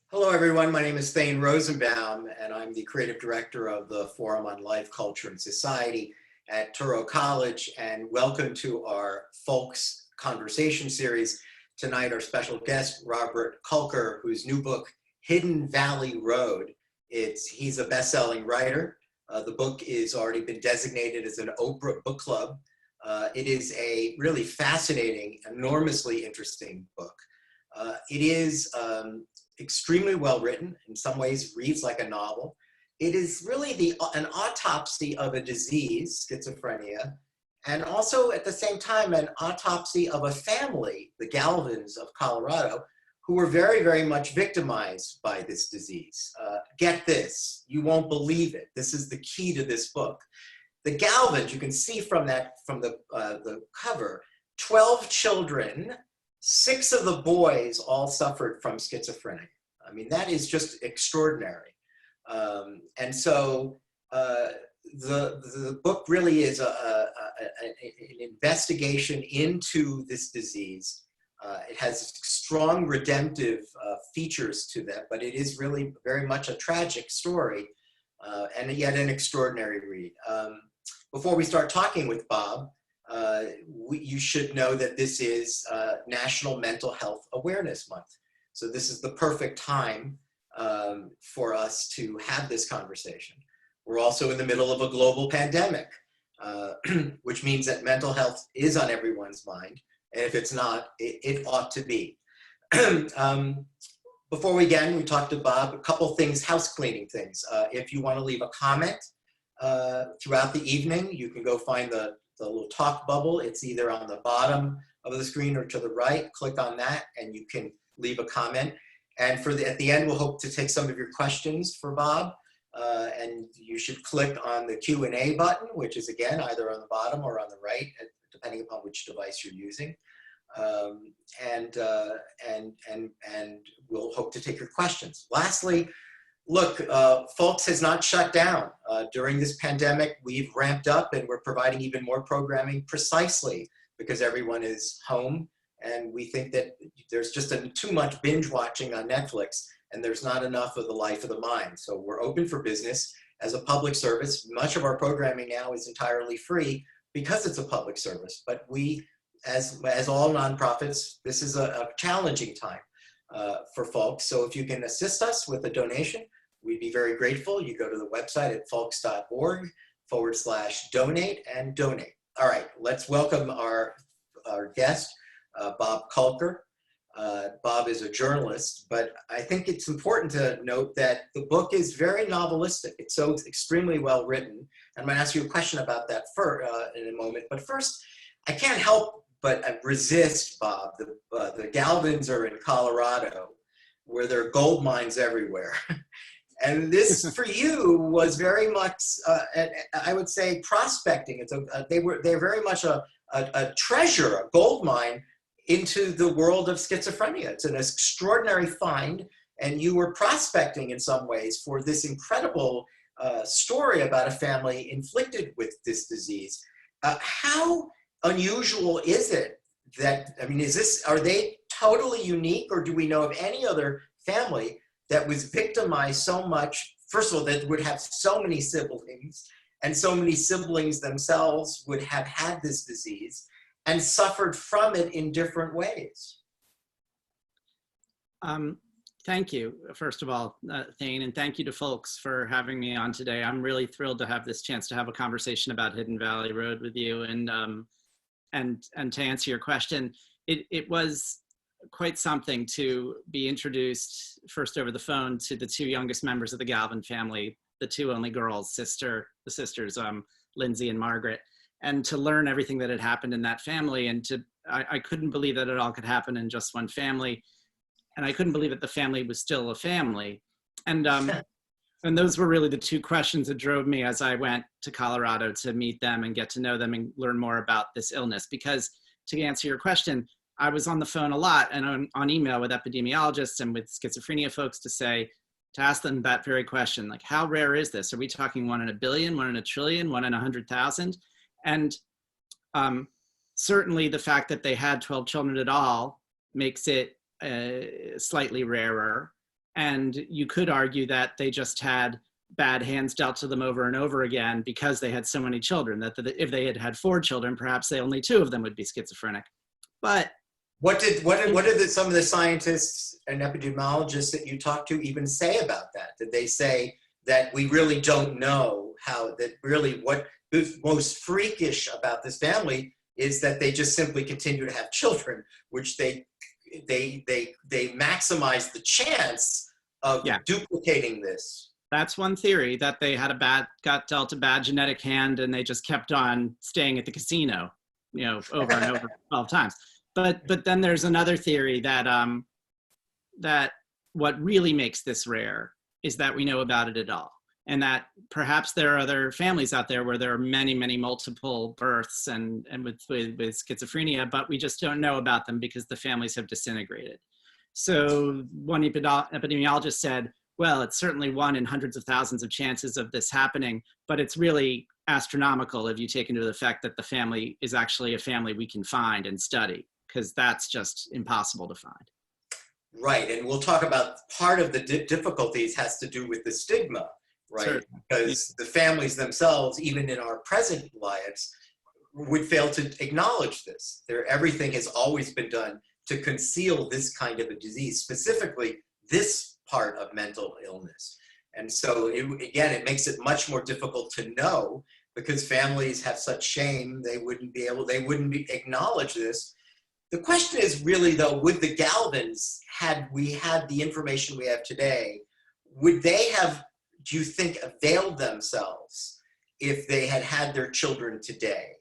Hello, everyone. My name is Thane Rosenbaum, and I'm the creative director of the Forum on Life, Culture, and Society at Touro College. And welcome to our FOLCS conversation series. Tonight, our special guest, Robert Kolker, whose new book, Hidden Valley Road. He's a best-selling writer. The book is already been designated as an Oprah book club. It is a really fascinating, enormously interesting book. It is extremely well written, in some ways reads like a novel. It is really an autopsy of a disease, schizophrenia, and also at the same time an autopsy of a family, the Galvins of Colorado, who were very, very much victimized by this disease. Get this, you won't believe it. This is the key to this book. The Galvins, you can see from the cover, 12 children, 6 of the boys all suffered from schizophrenia. I mean, that is just extraordinary. And so the book really is an investigation into this disease. It has strong redemptive features to that, but it is really very much a tragic story and yet an extraordinary read. Before we start talking with Bob, you should know that this is National Mental Health Awareness Month. So this is the perfect time for us to have this conversation. We're also in the middle of a global pandemic, which means that mental health is on everyone's mind. And if it's not, it ought to be. Before we begin, we talked to Bob, a couple things, house cleaning things. If you want to leave a comment throughout the evening, you can go find the little talk bubble. It's either on the bottom of the screen or to the right. Click on that and you can leave a comment. And at the end, we'll hope to take some of your questions for Bob. And you should click on the Q&A button, which is again, either on the bottom or on the right, depending upon which device you're using. And we'll hope to take your questions. Lastly, look, FOLCS has not shut down. During this pandemic, we've ramped up and we're providing even more programming precisely because everyone is home. And we think that there's just too much binge watching on Netflix and there's not enough of the life of the mind. So we're open for business as a public service. Much of our programming now is entirely free because it's a public service. But we, as all nonprofits, this is a challenging time for folks. So if you can assist us with a donation, we'd be very grateful. You go to the website at folcs.org/donate and donate. All right, let's welcome our guest, Bob Kolker. Bob is a journalist, but I think it's important to note that the book is very novelistic. It's so extremely well written. I'm going to ask you a question about that in a moment. But first, I can't help but resist, Bob. The Galvins are in Colorado, where there are gold mines everywhere. And this, for you, was very much, I would say, prospecting. They're very much a treasure, a gold mine into the world of schizophrenia. It's an extraordinary find, and you were prospecting in some ways for this incredible story about a family inflicted with this disease. How unusual is it that, I mean, are they totally unique, or do we know of any other family that was victimized so much, first of all, that would have so many siblings, and so many siblings themselves would have had this disease and suffered from it in different ways? Thank you, first of all, Thane, and thank you to FOLCS for having me on today. I'm really thrilled to have this chance to have a conversation about Hidden Valley Road with you. And to answer your question, it was quite something to be introduced first over the phone to the 2 youngest members of the Galvin family, the 2 only girls, the sisters, Lindsay and Margaret, and to learn everything that had happened in that family. And I couldn't believe that it all could happen in just one family. And I couldn't believe that the family was still a family. And those were really the 2 questions that drove me as I went to Colorado to meet them and get to know them and learn more about this illness. Because to answer your question, I was on the phone a lot and on email with epidemiologists and with schizophrenia folks to ask them that very question, like, how rare is this? Are we talking 1 in a billion, 1 in a trillion, 1 in 100,000? And certainly the fact that they had 12 children at all makes it slightly rarer. And you could argue that they just had bad hands dealt to them over and over again because they had so many children, that if they had had 4 children, perhaps only 2 of them would be schizophrenic. But what did some of the scientists and epidemiologists that you talked to even say about that? Did they say that we really don't know how, that really what is most freakish about this family is that they just simply continue to have children, which they maximize the chance of duplicating this? That's one theory, that they had got dealt a bad genetic hand and they just kept on staying at the casino, over and over 12 times. But then there's another theory that that what really makes this rare is that we know about it at all. And that perhaps there are other families out there where there are many, many multiple births and with schizophrenia, but we just don't know about them because the families have disintegrated. So one epidemiologist said, well, it's certainly 1 in hundreds of thousands of chances of this happening, but it's really astronomical if you take into the fact that the family is actually a family we can find and study, because that's just impossible to find. Right, and we'll talk about part of the difficulties has to do with the stigma, right? Certainly. Because the families themselves, even in our present lives, would fail to acknowledge this. Everything has always been done to conceal this kind of a disease, specifically this part of mental illness. And so it makes it much more difficult to know, because families have such shame, they wouldn't acknowledge this. The question is really, though, would the Galvins, had we had the information we have today, would they have, do you think, availed themselves if they had had their children today,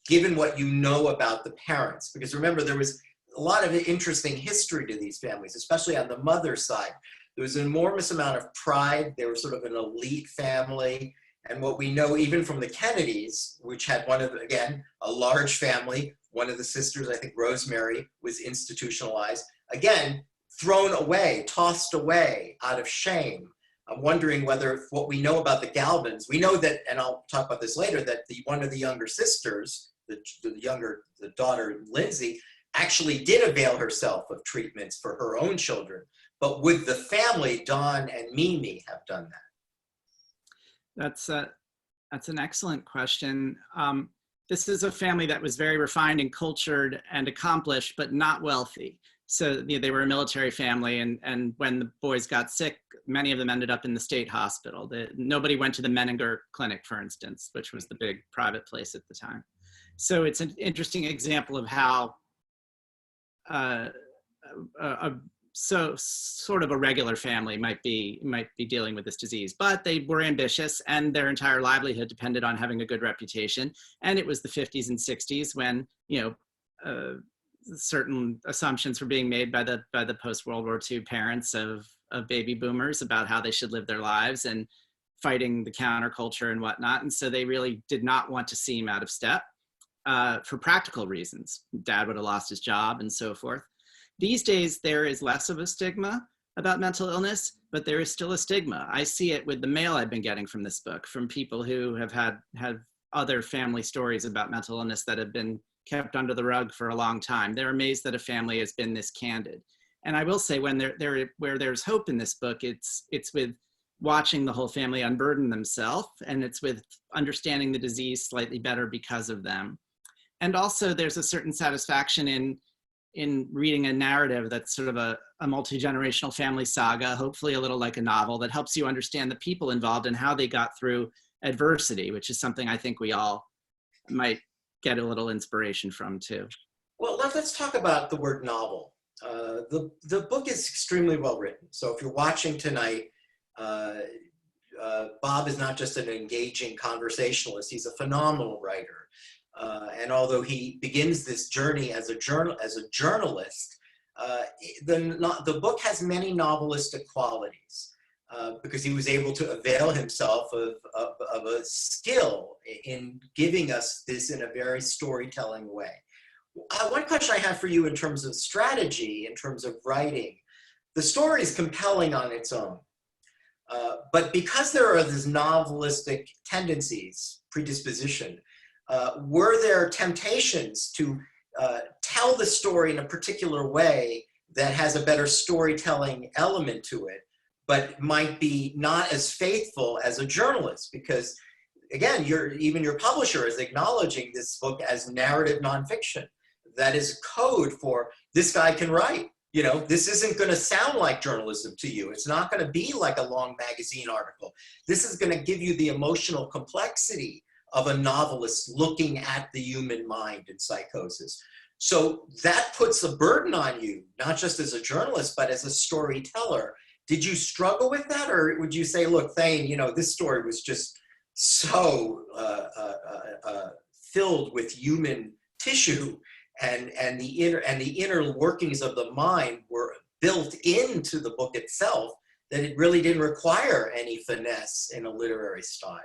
given what you know about the parents? Because remember, there was a lot of interesting history to these families, especially on the mother's side. There was an enormous amount of pride. They were sort of an elite family. And what we know even from the Kennedys, which had again, a large family, one of the sisters, I think Rosemary, was institutionalized, again, thrown away, tossed away out of shame. I'm wondering whether what we know about the Galvins, we know that, and I'll talk about this later, that one of the younger sisters, the daughter, Lindsay, actually did avail herself of treatments for her own children. But would the family, Don and Mimi, have done that? That's an excellent question. This is a family that was very refined and cultured and accomplished, but not wealthy. So they were a military family, and when the boys got sick, many of them ended up in the state hospital. Nobody went to the Menninger Clinic, for instance, which was the big private place at the time. So it's an interesting example of how so sort of a regular family might be dealing with this disease, but they were ambitious and their entire livelihood depended on having a good reputation. And it was the 50s and 60s when, certain assumptions were being made by the post-World War II parents of baby boomers about how they should live their lives and fighting the counterculture and whatnot. And so they really did not want to seem out of step for practical reasons. Dad would have lost his job and so forth. These days, there is less of a stigma about mental illness, but there is still a stigma. I see it with the mail I've been getting from this book, from people who have had other family stories about mental illness that have been kept under the rug for a long time. They're amazed that a family has been this candid. And I will say, where there's hope in this book, it's with watching the whole family unburden themselves, and it's with understanding the disease slightly better because of them. And also, there's a certain satisfaction in reading a narrative that's sort of a multi-generational family saga, hopefully a little like a novel, that helps you understand the people involved and how they got through adversity, which is something I think we all might get a little inspiration from too. Well, let's talk about the word novel. The book is extremely well written. So if you're watching tonight, Bob is not just an engaging conversationalist, he's a phenomenal writer. And although he begins this journey as a journalist, the book has many novelistic qualities because he was able to avail himself of a skill in giving us this in a very storytelling way. One question I have for you in terms of strategy, in terms of writing, the story is compelling on its own. But because there are these novelistic tendencies, predisposition, were there temptations to tell the story in a particular way that has a better storytelling element to it, but might be not as faithful as a journalist, because again, even your publisher is acknowledging this book as narrative nonfiction. That is code for this guy can write. You know, this isn't going to sound like journalism to you. It's not going to be like a long magazine article. This is going to give you the emotional complexity of a novelist looking at the human mind and psychosis. So that puts a burden on you, not just as a journalist, but as a storyteller. Did you struggle with that? Or would you say, look, Thane, you know, this story was just so filled with human tissue, and the inner workings of the mind were built into the book itself, that it really didn't require any finesse in a literary style?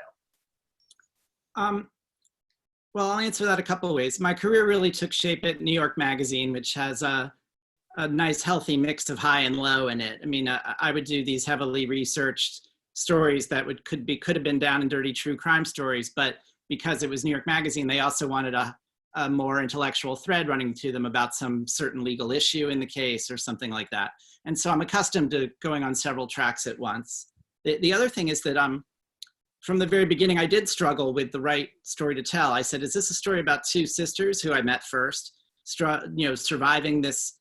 Well, I'll answer that a couple of ways. My career really took shape at New York Magazine, which has a nice, healthy mix of high and low in it. I mean, I would do these heavily researched stories that could have been down and dirty true crime stories, but because it was New York Magazine, they also wanted a more intellectual thread running to them about some certain legal issue in the case or something like that. And so I'm accustomed to going on several tracks at once. The other thing is that from the very beginning, I did struggle with the right story to tell. I said, is this a story about two sisters who I met first, surviving this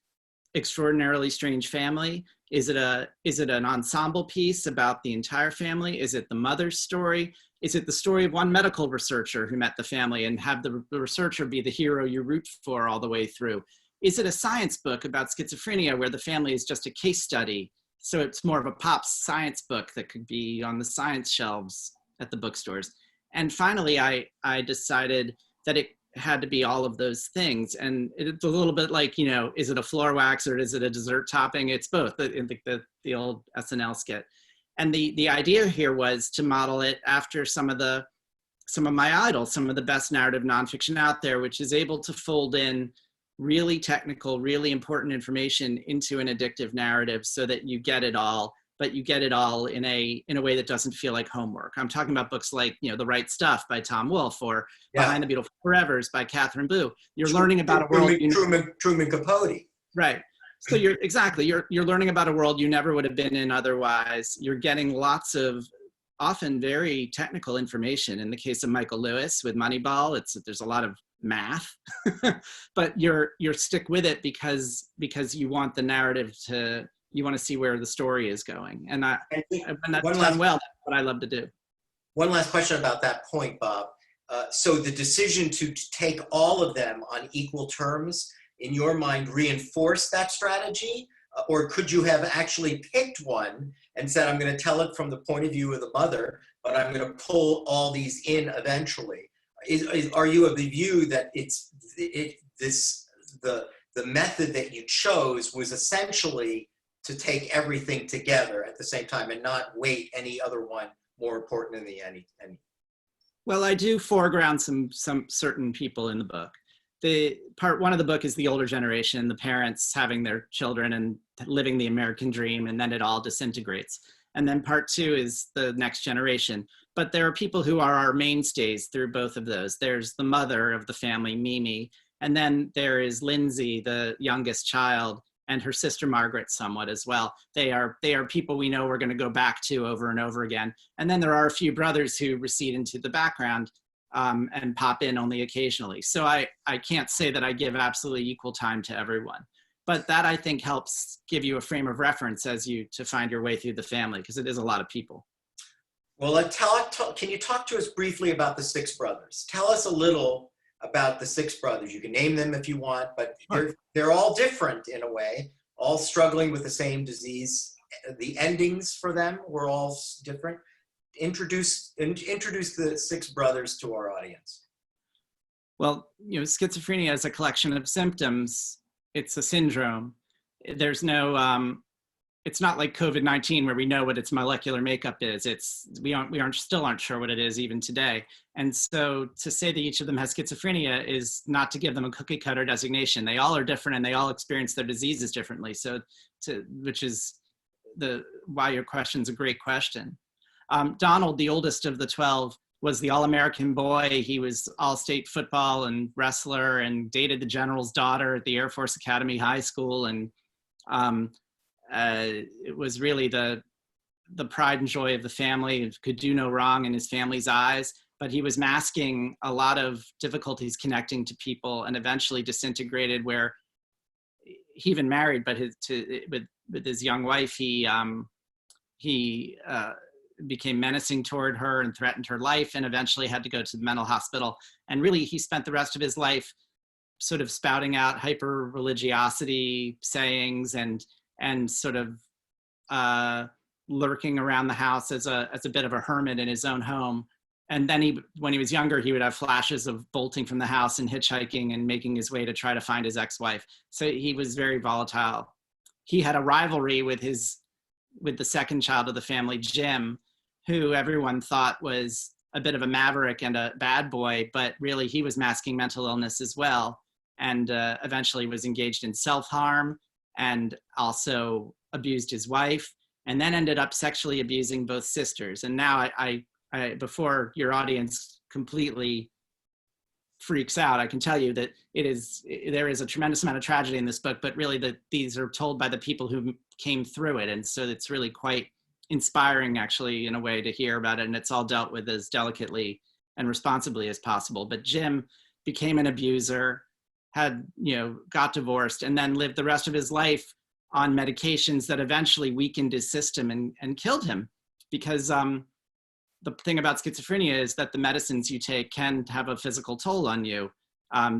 extraordinarily strange family? Is it an ensemble piece about the entire family? Is it the mother's story? Is it the story of one medical researcher who met the family, and have the researcher be the hero you root for all the way through? Is it a science book about schizophrenia where the family is just a case study? So it's more of a pop science book that could be on the science shelves at the bookstores. And finally, I decided that it had to be all of those things. And it's a little bit like, you know, is it a floor wax or is it a dessert topping? It's both, the old SNL skit. And the idea here was to model it after some of my idols, some of the best narrative nonfiction out there, which is able to fold in really technical, really important information into an addictive narrative so that you get it all, but you get it all in a way that doesn't feel like homework. I'm talking about books like, you know, The Right Stuff by Tom Wolfe, or Behind the Beautiful Forevers by Catherine Boo. You're learning about a world. Truman Capote. Right. So you're learning about a world you never would have been in otherwise. You're getting lots of often very technical information. In the case of Michael Lewis with Moneyball, there's a lot of math, but you're stick with it because you want the narrative you want to see where the story is going. And when that's done well, that's what I love to do. One last question about that point, Bob. So the decision to take all of them on equal terms, in your mind, reinforced that strategy? Or could you have actually picked one and said, I'm going to tell it from the point of view of the mother, but I'm going to pull all these in eventually? Are you of the view that the method that you chose was essentially to take everything together at the same time and not weight any other one more important than the any? Well, I do foreground some certain people in the book. The part one of the book is the older generation, the parents having their children and living the American dream, and then it all disintegrates. And then part two is the next generation. But there are people who are our mainstays through both of those. There's the mother of the family, Mimi, and then there is Lindsay, the youngest child, and her sister Margaret somewhat as well. They are people we know we're going to go back to over and over again. And then there are a few brothers who recede into the background and pop in only occasionally. So I can't say that I give absolutely equal time to everyone. But that, I think, helps give you a frame of reference to find your way through the family, because it is a lot of people. Well, can you talk to us briefly about the six brothers? Tell us a little about the six brothers. You can name them if you want, but they're all different in a way, all struggling with the same disease. The endings for them were all different. Introduce the six brothers to our audience. Well, you know, schizophrenia is a collection of symptoms. It's a syndrome. There's no, it's not like COVID-19 where we know what its molecular makeup is. We still aren't sure what it is even today. And so to say that each of them has schizophrenia is not to give them a cookie cutter designation. They all are different and they all experience their diseases differently. So which is why your question's a great question. Donald, the oldest of the 12, was the all-American boy. He was all-state football and wrestler and dated the general's daughter at the Air Force Academy High School. And it was really the the pride and joy of the family, could do no wrong in his family's eyes, but he was masking a lot of difficulties connecting to people, and eventually disintegrated, where he even married, but with his young wife, he became menacing toward her and threatened her life, and eventually had to go to the mental hospital. And really, he spent the rest of his life sort of spouting out hyper religiosity sayings and sort of lurking around the house as a bit of a hermit in his own home. And then when he was younger, he would have flashes of bolting from the house and hitchhiking and making his way to try to find his ex-wife. So he was very volatile. He had a rivalry with the second child of the family, Jim, who everyone thought was a bit of a maverick and a bad boy, but really he was masking mental illness as well, and eventually was engaged in self-harm and also abused his wife, and then ended up sexually abusing both sisters. And now I before your audience completely freaks out, I can tell you that there is a tremendous amount of tragedy in this book, but really these are told by the people who came through it. And so it's really quite inspiring, actually, in a way, to hear about it. And it's all dealt with as delicately and responsibly as possible. But Jim became an abuser, got divorced, and then lived the rest of his life on medications that eventually weakened his system and killed him. Because the thing about schizophrenia is that the medicines you take can have a physical toll on you.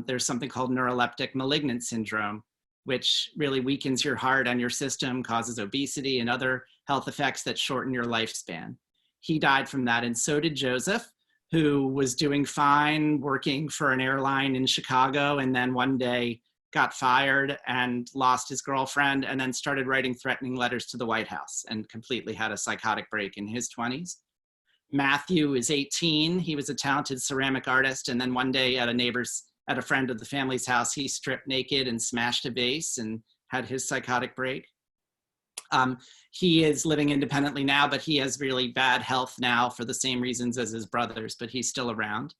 There's something called neuroleptic malignant syndrome, which really weakens your heart and your system, causes obesity and other health effects that shorten your lifespan. He died from that, and so did Joseph, who was doing fine, working for an airline in Chicago, and then one day got fired and lost his girlfriend, and then started writing threatening letters to the White House and completely had a psychotic break in his 20s. Matthew is 18. He was a talented ceramic artist, and then one day at a friend of the family's house, he stripped naked and smashed a vase and had his psychotic break. He is living independently now, but he has really bad health now for the same reasons as his brothers, but he's still around.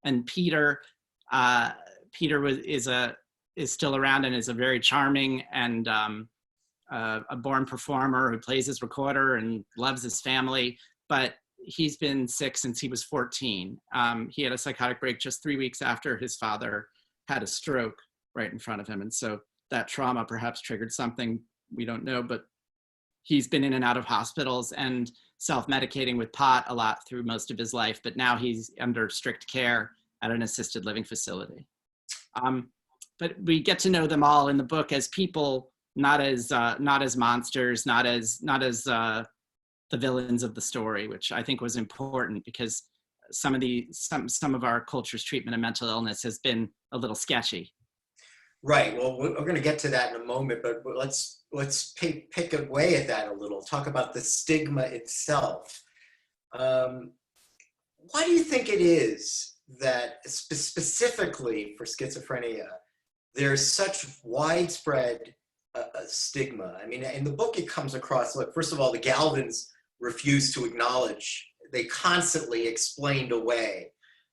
And Peter is still around and is a very charming and a born performer who plays his recorder and loves his family, but he's been sick since he was 14. He had a psychotic break just 3 weeks after his father had a stroke right in front of him. And so that trauma perhaps triggered something, we don't know, but he's been in and out of hospitals and self-medicating with pot a lot through most of his life, but now he's under strict care at an assisted living facility. But we get to know them all in the book as people, not as monsters, not as the villains of the story, which I think was important because some of our culture's treatment of mental illness has been a little sketchy. Right. Well, we're going to get to that in a moment, but let's pick away at that a little. Talk about the stigma itself. Why do you think it is that specifically for schizophrenia, there's such widespread stigma? I mean, in the book, it comes across, look, first of all, the Galvins refused to acknowledge. They constantly explained away,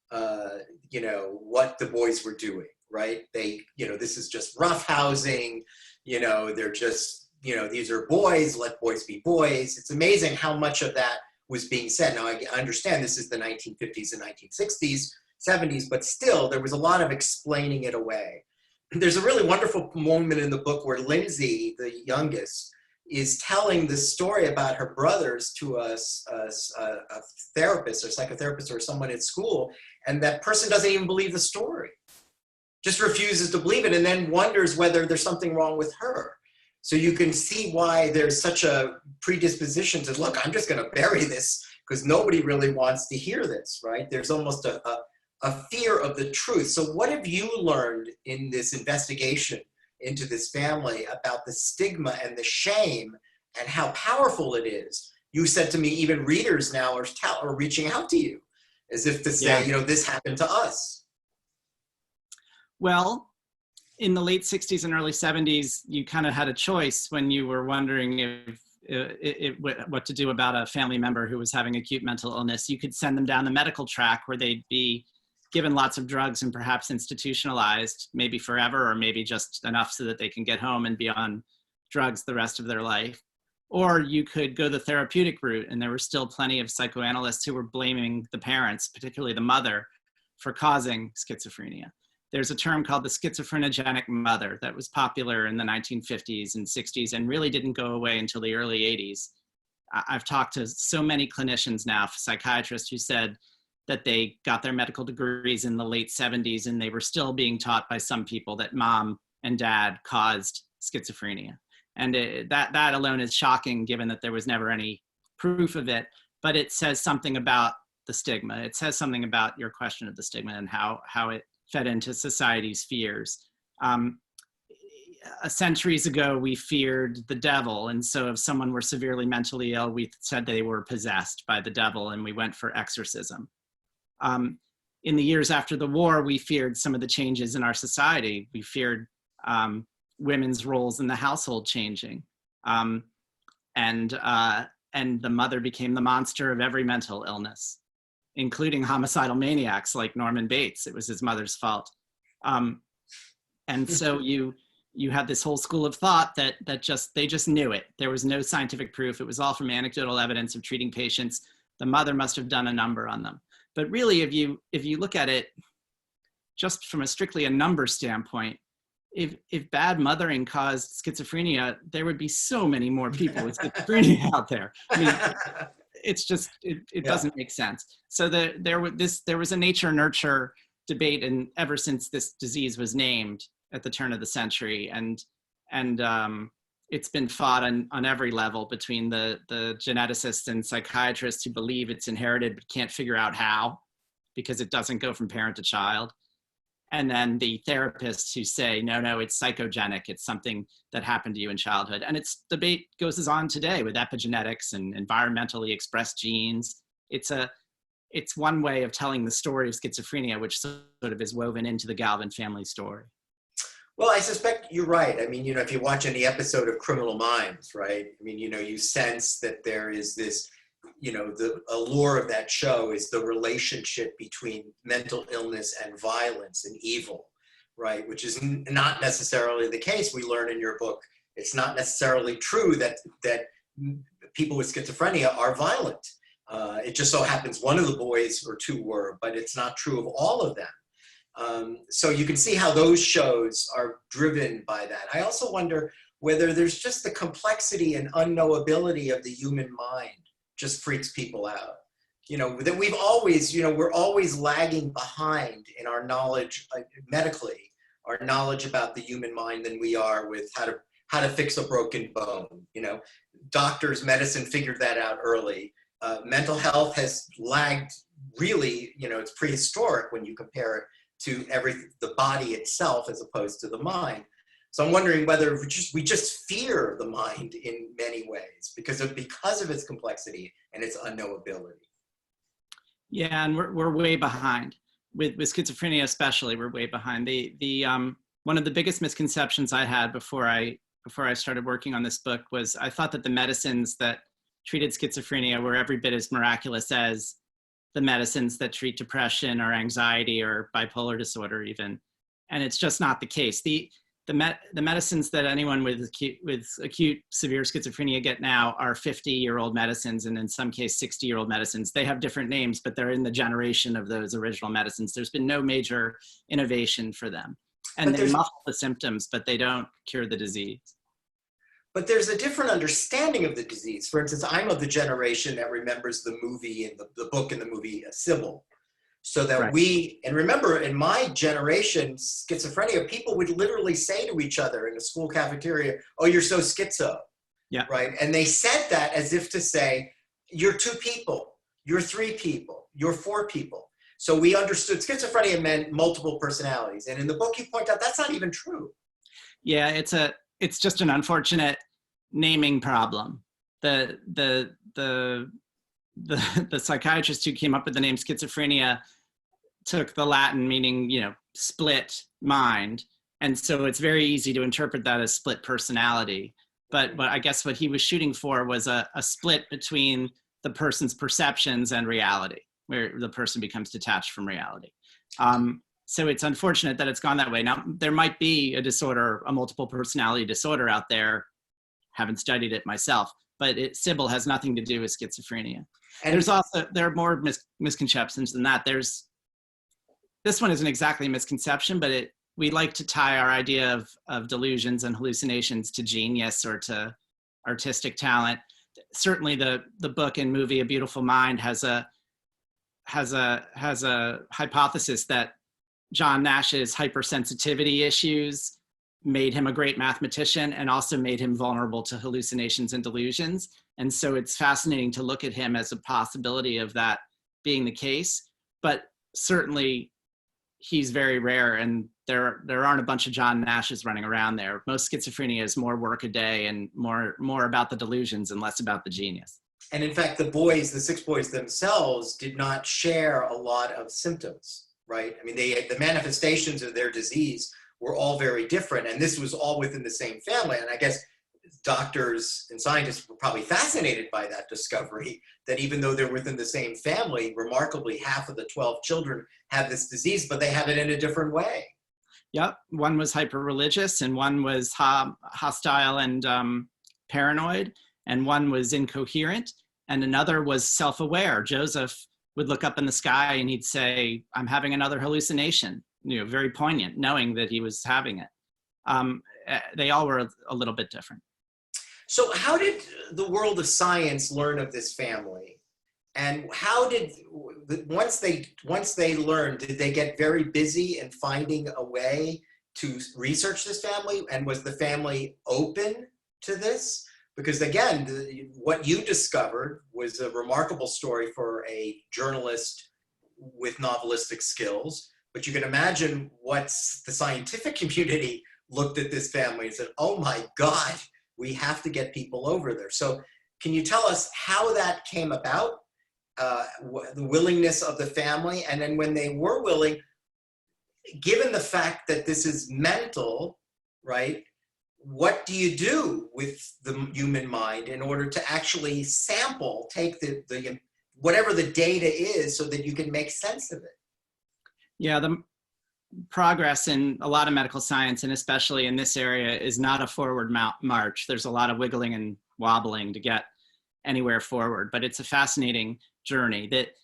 what the boys were doing, right? They, this is just roughhousing, they're just, these are boys, let boys be boys. It's amazing how much of that was being said. Now, I understand this is the 1950s and 1960s, 70s, but still, there was a lot of explaining it away. There's a really wonderful moment in the book where Lindsay, the youngest, is telling the story about her brothers to a therapist or psychotherapist or someone at school, and that person doesn't even believe the story, just refuses to believe it, and then wonders whether there's something wrong with her. So you can see why there's such a predisposition to, look, I'm just going to bury this because nobody really wants to hear this, right? There's almost a fear of the truth. So what have you learned in this investigation into this family about the stigma and the shame and how powerful it is? You said to me, even readers now are reaching out to you as if to say, this happened to us. Well, in the late 60s and early 70s, you kind of had a choice when you were wondering what to do about a family member who was having acute mental illness. You could send them down the medical track where they'd be given lots of drugs and perhaps institutionalized, maybe forever, or maybe just enough so that they can get home and be on drugs the rest of their life. Or you could go the therapeutic route, and there were still plenty of psychoanalysts who were blaming the parents, particularly the mother, for causing schizophrenia. There's a term called the schizophrenogenic mother that was popular in the 1950s and 60s and really didn't go away until the early 80s. I've talked to so many clinicians now, psychiatrists, who said that they got their medical degrees in the late 70s and they were still being taught by some people that mom and dad caused schizophrenia. And that alone is shocking, given that there was never any proof of it, but it says something about the stigma. It says something about your question of the stigma and how it fed into society's fears. Centuries ago, we feared the devil. And so if someone were severely mentally ill, we said they were possessed by the devil and we went for exorcism. In the years after the war, we feared some of the changes in our society. We feared women's roles in the household changing. And the mother became the monster of every mental illness, including homicidal maniacs like Norman Bates. It was his mother's fault. And so you had this whole school of thought that they just knew it. There was no scientific proof. It was all from anecdotal evidence of treating patients. The mother must have done a number on them. But really, if you look at it just from strictly a number standpoint, if bad mothering caused schizophrenia, there would be so many more people with schizophrenia out there. I mean, it's just, it doesn't make sense. So there was a nature-nurture debate, and ever since this disease was named at the turn of the century, and it's been fought on every level between the geneticists and psychiatrists who believe it's inherited but can't figure out how, because it doesn't go from parent to child. And then the therapists who say, no, it's psychogenic. It's something that happened to you in childhood. And its debate goes on today with epigenetics and environmentally expressed genes. It's one way of telling the story of schizophrenia, which sort of is woven into the Galvin family story. Well, I suspect you're right. I mean, if you watch any episode of Criminal Minds, right? I mean, you sense that there is this, the allure of that show is the relationship between mental illness and violence and evil, right? Which is not necessarily the case. We learn in your book, it's not necessarily true that people with schizophrenia are violent. It just so happens one of the boys or two were, but it's not true of all of them. So you can see how those shows are driven by that. I also wonder whether there's just the complexity and unknowability of the human mind just freaks people out. That we've always, we're always lagging behind in our knowledge medically, our knowledge about the human mind than we are with how to fix a broken bone. Doctors, medicine figured that out early. Mental health has lagged really, it's prehistoric when you compare it to the body itself as opposed to the mind. So I'm wondering whether we just fear the mind in many ways because of its complexity and its unknowability. Yeah, and we're way behind with schizophrenia, especially. We're way behind. The one of the biggest misconceptions I had before I started working on this book was I thought that the medicines that treated schizophrenia were every bit as miraculous as the medicines that treat depression or anxiety or bipolar disorder even. And it's just not the case. The medicines that anyone with acute severe schizophrenia get now are 50-year-old medicines, and in some case 60-year-old medicines. They have different names, but they're in the generation of those original medicines. There's been no major innovation for them. And they muffle the symptoms, but they don't cure the disease. But there's a different understanding of the disease. For instance, I'm of the generation that remembers the movie and the book and the movie Sybil. So that right. And remember, in my generation, schizophrenia, people would literally say to each other in a school cafeteria, "Oh, you're so schizo." Yeah. Right. And they said that as if to say, you're two people, you're three people, you're four people. So we understood schizophrenia meant multiple personalities. And in the book, you point out that's not even true. Yeah, it's just an unfortunate naming problem. The psychiatrist who came up with the name schizophrenia took the Latin meaning, split mind. And so it's very easy to interpret that as split personality. But I guess what he was shooting for was a split between the person's perceptions and reality, where the person becomes detached from reality. So it's unfortunate that it's gone that way. Now, there might be a disorder, a multiple personality disorder out there. Haven't studied it myself, but Sybil has nothing to do with schizophrenia. And There are more misconceptions than that. This one isn't exactly a misconception, but we like to tie our idea of delusions and hallucinations to genius or to artistic talent. Certainly the book and movie A Beautiful Mind has a hypothesis that John Nash's hypersensitivity issues made him a great mathematician and also made him vulnerable to hallucinations and delusions. And so it's fascinating to look at him as a possibility of that being the case, but certainly he's very rare, and there aren't a bunch of John Nashes running around there. Most schizophrenia is more work a day and more about the delusions and less about the genius. And in fact, the 6 boys themselves did not share a lot of symptoms, right? I mean, the manifestations of their disease were all very different, and this was all within the same family. And I guess doctors and scientists were probably fascinated by that discovery, that even though they're within the same family, remarkably, half of the 12 children have this disease, but they have it in a different way. Yep, one was hyper-religious, and one was hostile and paranoid, and one was incoherent, and another was self-aware. Joseph would look up in the sky and he'd say, "I'm having another hallucination," very poignant, knowing that he was having it. They all were a little bit different. So how did the world of science learn of this family? And how did, once they learned, did they get very busy in finding a way to research this family? And was the family open to this? Because again, what you discovered was a remarkable story for a journalist with novelistic skills. But you can imagine what the scientific community looked at this family and said, "Oh my God, we have to get people over there." So can you tell us how that came about, the willingness of the family, and then when they were willing, given the fact that this is mental, right? What do you do with the human mind in order to actually sample, take the whatever the data is, so that you can make sense of it? Yeah, the progress in a lot of medical science, and especially in this area, is not a forward march. There's a lot of wiggling and wobbling to get anywhere forward, but it's a fascinating journey. That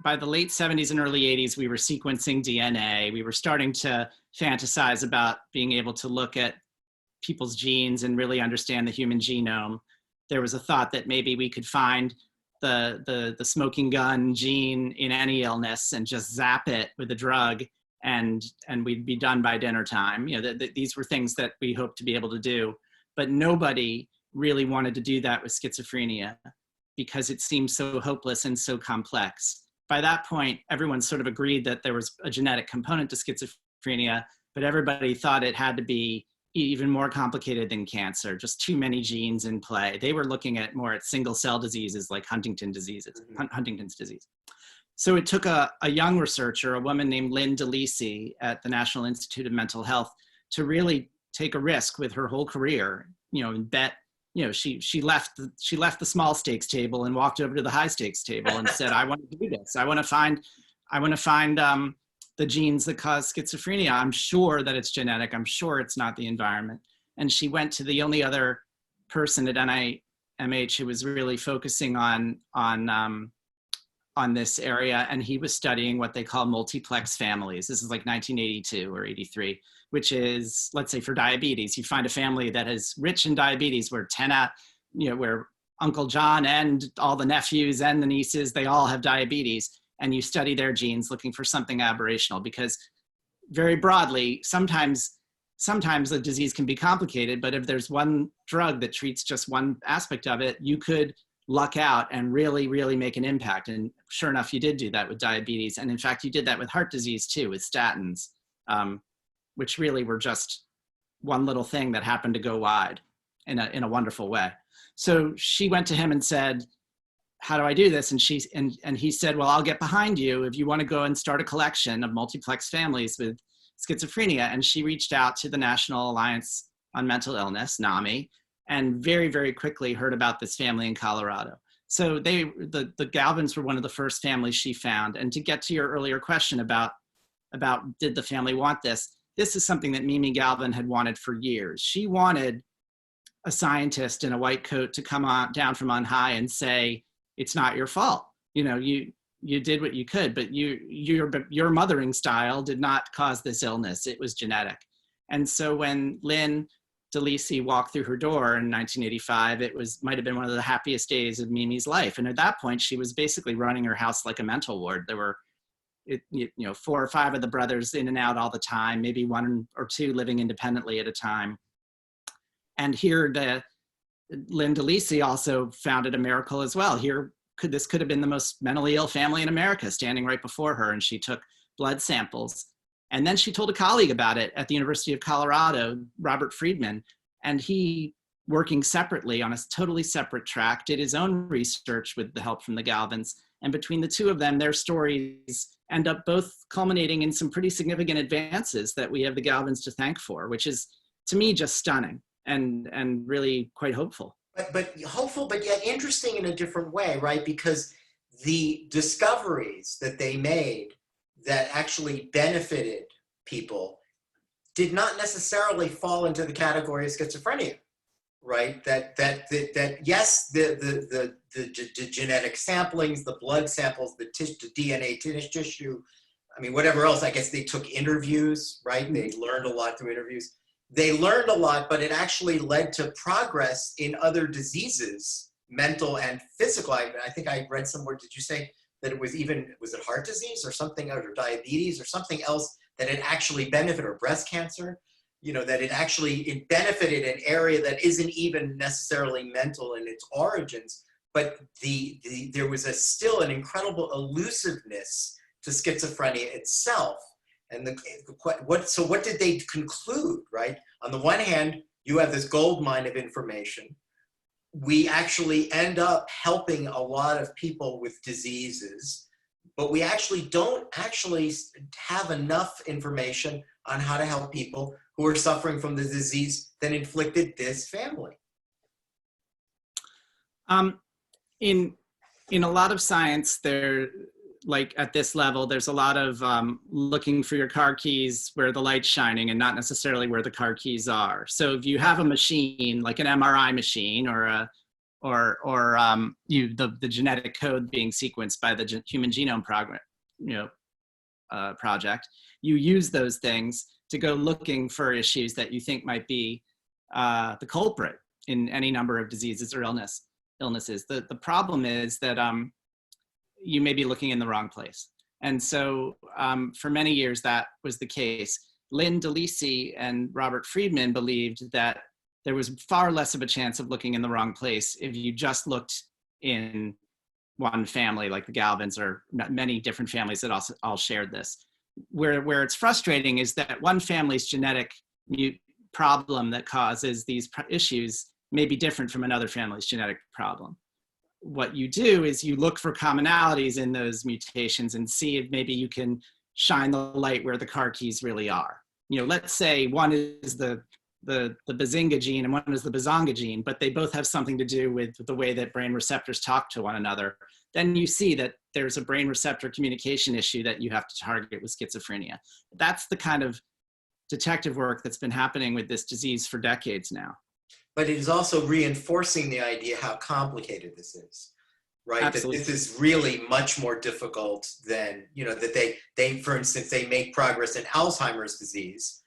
by the late 70s and early 80s, we were sequencing DNA. We were starting to fantasize about being able to look at people's genes and really understand the human genome. There was a thought that maybe we could find the smoking gun gene in any illness and just zap it with a drug, and we'd be done by dinner time. These were things that we hoped to be able to do, but nobody really wanted to do that with schizophrenia because it seemed so hopeless and so complex. By that point, everyone sort of agreed that there was a genetic component to schizophrenia, but everybody thought it had to be even more complicated than cancer, just too many genes in play. They were looking at more at single cell diseases like Huntington's disease. So it took a young researcher, a woman named Lynn DeLisi at the National Institute of Mental Health, to really take a risk with her whole career, and bet, she left the small stakes table and walked over to the high stakes table and said, "I want to do this. I want to find the genes that cause schizophrenia. I'm sure that it's genetic. I'm sure it's not the environment." And she went to the only other person at NIMH who was really focusing on this area, and he was studying what they call multiplex families. This is like 1982 or 83, which is, let's say for diabetes, you find a family that is rich in diabetes where where Uncle John and all the nephews and the nieces, they all have diabetes. And you study their genes looking for something aberrational, because very broadly, sometimes the disease can be complicated, but if there's one drug that treats just one aspect of it, you could luck out and really, really make an impact. And sure enough, you did do that with diabetes. And in fact, you did that with heart disease too, with statins, which really were just one little thing that happened to go wide in a wonderful way. So she went to him and said, "How do I do this?" And he said, "Well, I'll get behind you if you want to go and start a collection of multiplex families with schizophrenia." And she reached out to the National Alliance on Mental Illness, NAMI, and very, very quickly heard about this family in Colorado. So the Galvins were one of the first families she found. And to get to your earlier question about did the family want this, this is something that Mimi Galvin had wanted for years. She wanted a scientist in a white coat to come on down from on high and say, it's not your fault. You know, you did what you could, but your mothering style did not cause this illness. It was genetic. And so when Lynn DeLisi walked through her door in 1985, it might have been one of the happiest days of Mimi's life. And at that point, she was basically running her house like a mental ward. There were, 4 or 5 of the brothers in and out all the time, maybe 1 or 2 living independently at a time. And here, Lynn DeLisi also founded a miracle as well. This could have been the most mentally ill family in America standing right before her, and she took blood samples. And then she told a colleague about it at the University of Colorado, Robert Friedman, and he, working separately on a totally separate track, did his own research with the help from the Galvins. And between the 2 of them, their stories end up both culminating in some pretty significant advances that we have the Galvins to thank for, which is, to me, just stunning and really quite hopeful. But hopeful, but yet interesting in a different way, right? Because the discoveries that they made that actually benefited people did not necessarily fall into the category of schizophrenia, right? That yes, the genetic samplings, the blood samples, the DNA tissue, I mean, whatever else, I guess they took interviews, right? They learned a lot through interviews. They learned a lot, but it actually led to progress in other diseases, mental and physical. I think I read somewhere, did you say that it was it heart disease or something, or diabetes or something else that it actually benefited, or breast cancer, that it benefited an area that isn't even necessarily mental in its origins, but there was still an incredible elusiveness to schizophrenia itself. And what did they conclude, right? On the one hand, you have this gold mine of information. We actually end up helping a lot of people with diseases, but we don't have enough information on how to help people who are suffering from the disease that inflicted this family. In a lot of science, like at this level, there's a lot of looking for your car keys where the light's shining and not necessarily where the car keys are. So if you have a machine, like an MRI machine or the genetic code being sequenced by the Human Genome Project, you use those things to go looking for issues that you think might be the culprit in any number of diseases or illnesses. The problem is that you may be looking in the wrong place. And so for many years, that was the case. Lynn DeLisi and Robert Friedman believed that there was far less of a chance of looking in the wrong place if you just looked in one family, like the Galvins or many different families that all shared this. Where it's frustrating is that one family's genetic problem that causes these issues may be different from another family's genetic problem. What you do is you look for commonalities in those mutations and see if maybe you can shine the light where the car keys really are. Let's say one is the Bazinga gene and one is the Bazanga gene, but they both have something to do with the way that brain receptors talk to one another. Then you see that there's a brain receptor communication issue that you have to target with schizophrenia. That's the kind of detective work that's been happening with this disease for decades now. But it is also reinforcing the idea how complicated this is, right? Absolutely. That this is really much more difficult than, that they, for instance, they make progress in Alzheimer's disease,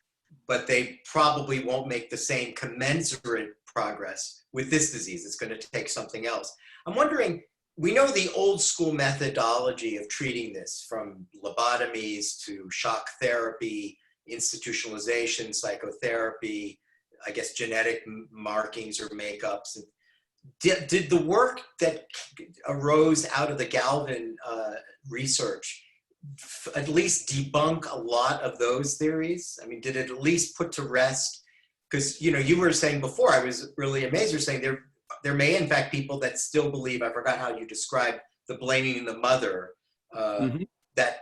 but they probably won't make the same commensurate progress with this disease. It's going to take something else. I'm wondering, we know the old school methodology of treating this, from lobotomies to shock therapy, institutionalization, psychotherapy, I guess genetic markings or makeups. Did the work that arose out of the Galvin research at least debunk a lot of those theories? I mean, did it at least put to rest? Because, you were saying before, I was really amazed, you're saying there may in fact people that still believe, I forgot how you described the blaming the mother, that,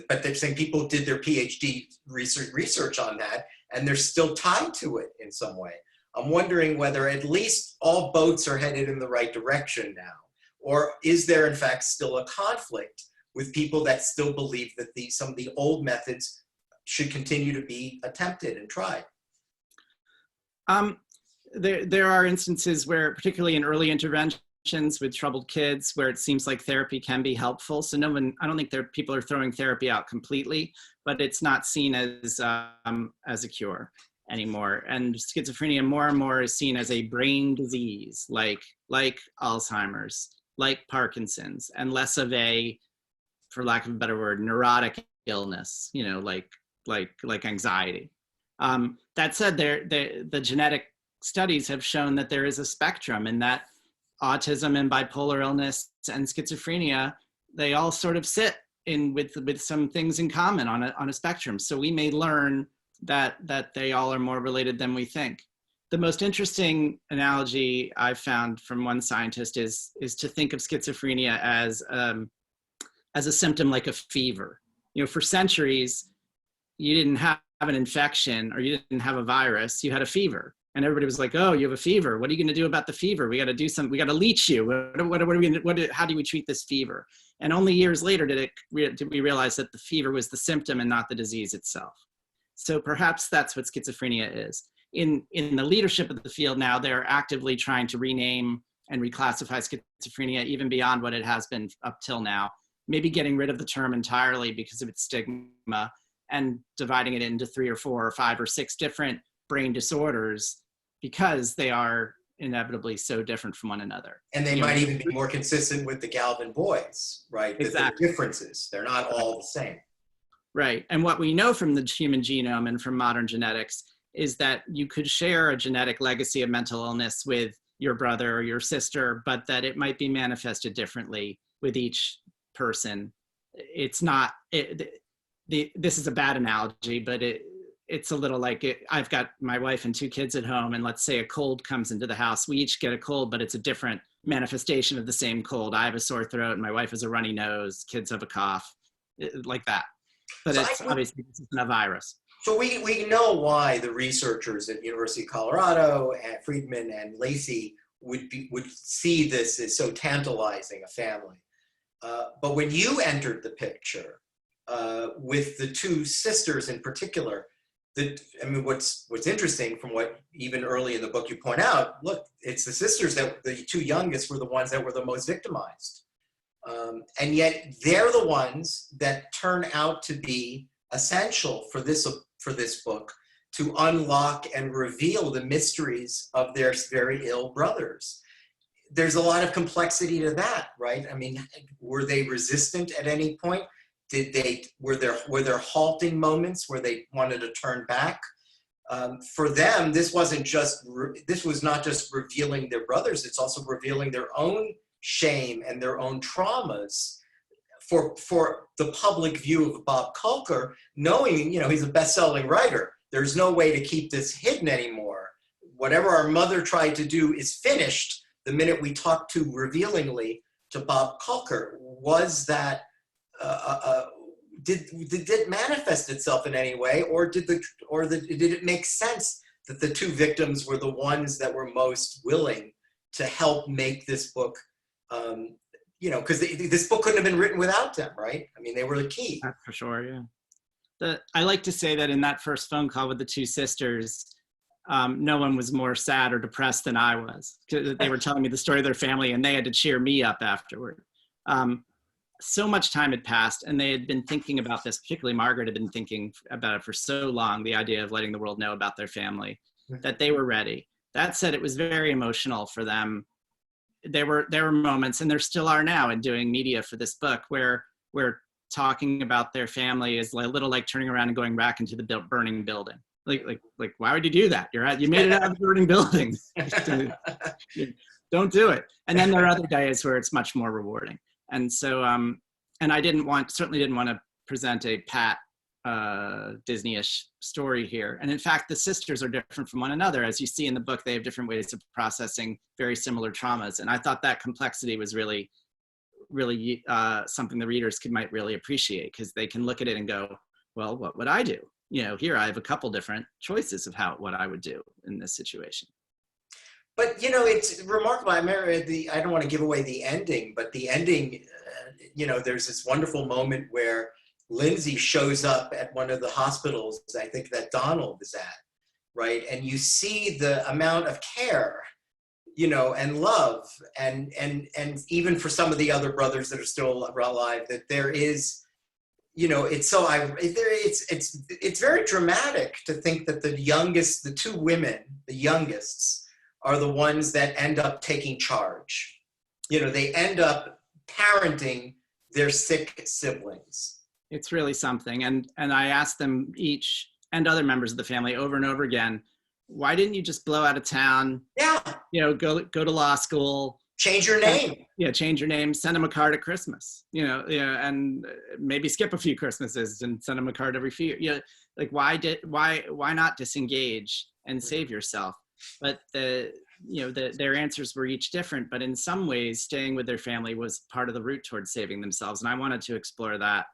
but they're saying people did their PhD research on that, and they're still tied to it in some way. I'm wondering whether at least all boats are headed in the right direction now, or is there in fact still a conflict with people that still believe that some of the old methods should continue to be attempted and tried? there are instances where, particularly in early interventions with troubled kids, where it seems like therapy can be helpful. So I don't think people are throwing therapy out completely, but it's not seen as a cure anymore. And schizophrenia more and more is seen as a brain disease, like Alzheimer's, like Parkinson's, and less of a, for lack of a better word, neurotic illness, like anxiety. That said, the genetic studies have shown that there is a spectrum, and that autism and bipolar illness and schizophrenia, they all sort of sit in with some things in common on a spectrum. So we may learn that they all are more related than we think. The most interesting analogy I've found from one scientist is to think of schizophrenia as a symptom like a fever. For centuries, you didn't have an infection or you didn't have a virus, you had a fever. And everybody was like, oh, you have a fever. What are you going to do about the fever? We got to do something. We got to leech you. How do we treat this fever? And only years later did we realize that the fever was the symptom and not the disease itself. So perhaps that's what schizophrenia is. In the leadership of the field now, they're actively trying to rename and reclassify schizophrenia even beyond what it has been up till now. Maybe getting rid of the term entirely because of its stigma and dividing it into 3 or 4 or 5 or 6 different brain disorders, because they are inevitably so different from one another. And they might even be more consistent with the Galvin boys, right? Exactly. The differences, they're not all the same. Right. And what we know from the human genome and from modern genetics is that you could share a genetic legacy of mental illness with your brother or your sister, but that it might be manifested differently with each person. It's not, this is a bad analogy, but it's a little like I've got my wife and 2 kids at home, and let's say a cold comes into the house. We each get a cold, but it's a different manifestation of the same cold. I have a sore throat and my wife has a runny nose, kids have a cough, like that. But so obviously this isn't a virus. So we know why the researchers at University of Colorado, and Friedman and Lacey would see this as so tantalizing a family. But when you entered the picture, with the 2 sisters in particular, what's interesting from what even early in the book you point out, look, it's the sisters that the 2 youngest were the ones that were the most victimized. And yet they're the ones that turn out to be essential for this book to unlock and reveal the mysteries of their very ill brothers. There's a lot of complexity to that, right? Were they resistant at any point? Were there halting moments where they wanted to turn back? For them, this was not just revealing their brothers, it's also revealing their own shame and their own traumas for the public view of Bob Kolker, knowing, he's a best-selling writer. There's no way to keep this hidden anymore. Whatever our mother tried to do is finished the minute we talk too revealingly to Bob Kolker. Was that did it manifest itself in any way, or did it make sense that the 2 victims were the ones that were most willing to help make this book? Because this book couldn't have been written without them, right? They were the key. That's for sure, yeah. I like to say that in that first phone call with the 2 sisters, no one was more sad or depressed than I was. They were telling me the story of their family, and they had to cheer me up afterward. So much time had passed, and they had been thinking about this, particularly Margaret had been thinking about it for so long, the idea of letting the world know about their family, that they were ready. That said, it was very emotional for them. There were moments, and there still are now in doing media for this book, where talking about their family is a little like turning around and going back into the burning building. Like, why would you do that? You made it out of the burning building. Don't do it. And then there are other days where it's much more rewarding. And so, and I certainly didn't want to present a pat Disney-ish story here. And in fact, the sisters are different from one another. As you see in the book, they have different ways of processing very similar traumas. And I thought that complexity was really, really something the readers might really appreciate, because they can look at it and go, well, what would I do? Here I have a couple different choices of what I would do in this situation. But, it's remarkable. I don't want to give away the ending, but the ending, there's this wonderful moment where Lindsay shows up at one of the hospitals, I think that Donald is at. right? And you see the amount of care, you know, and love, and even for some of the other brothers that are still alive, that there is, you know, it's very dramatic to think that the youngest, the two women, the youngest, are the ones that end up taking charge. You know, they end up parenting their sick siblings. It's really something. And I asked them each, and other members of the family, over and over again, why didn't you just blow out of town? Yeah. You know, go to law school. Change your name. Yeah, change your name, send them a card at Christmas, you know, yeah, and maybe skip a few Christmases and send them a card every few. You know, like why not disengage and save yourself? But their answers were each different, but in some ways staying with their family was part of the route towards saving themselves. And I wanted to explore that.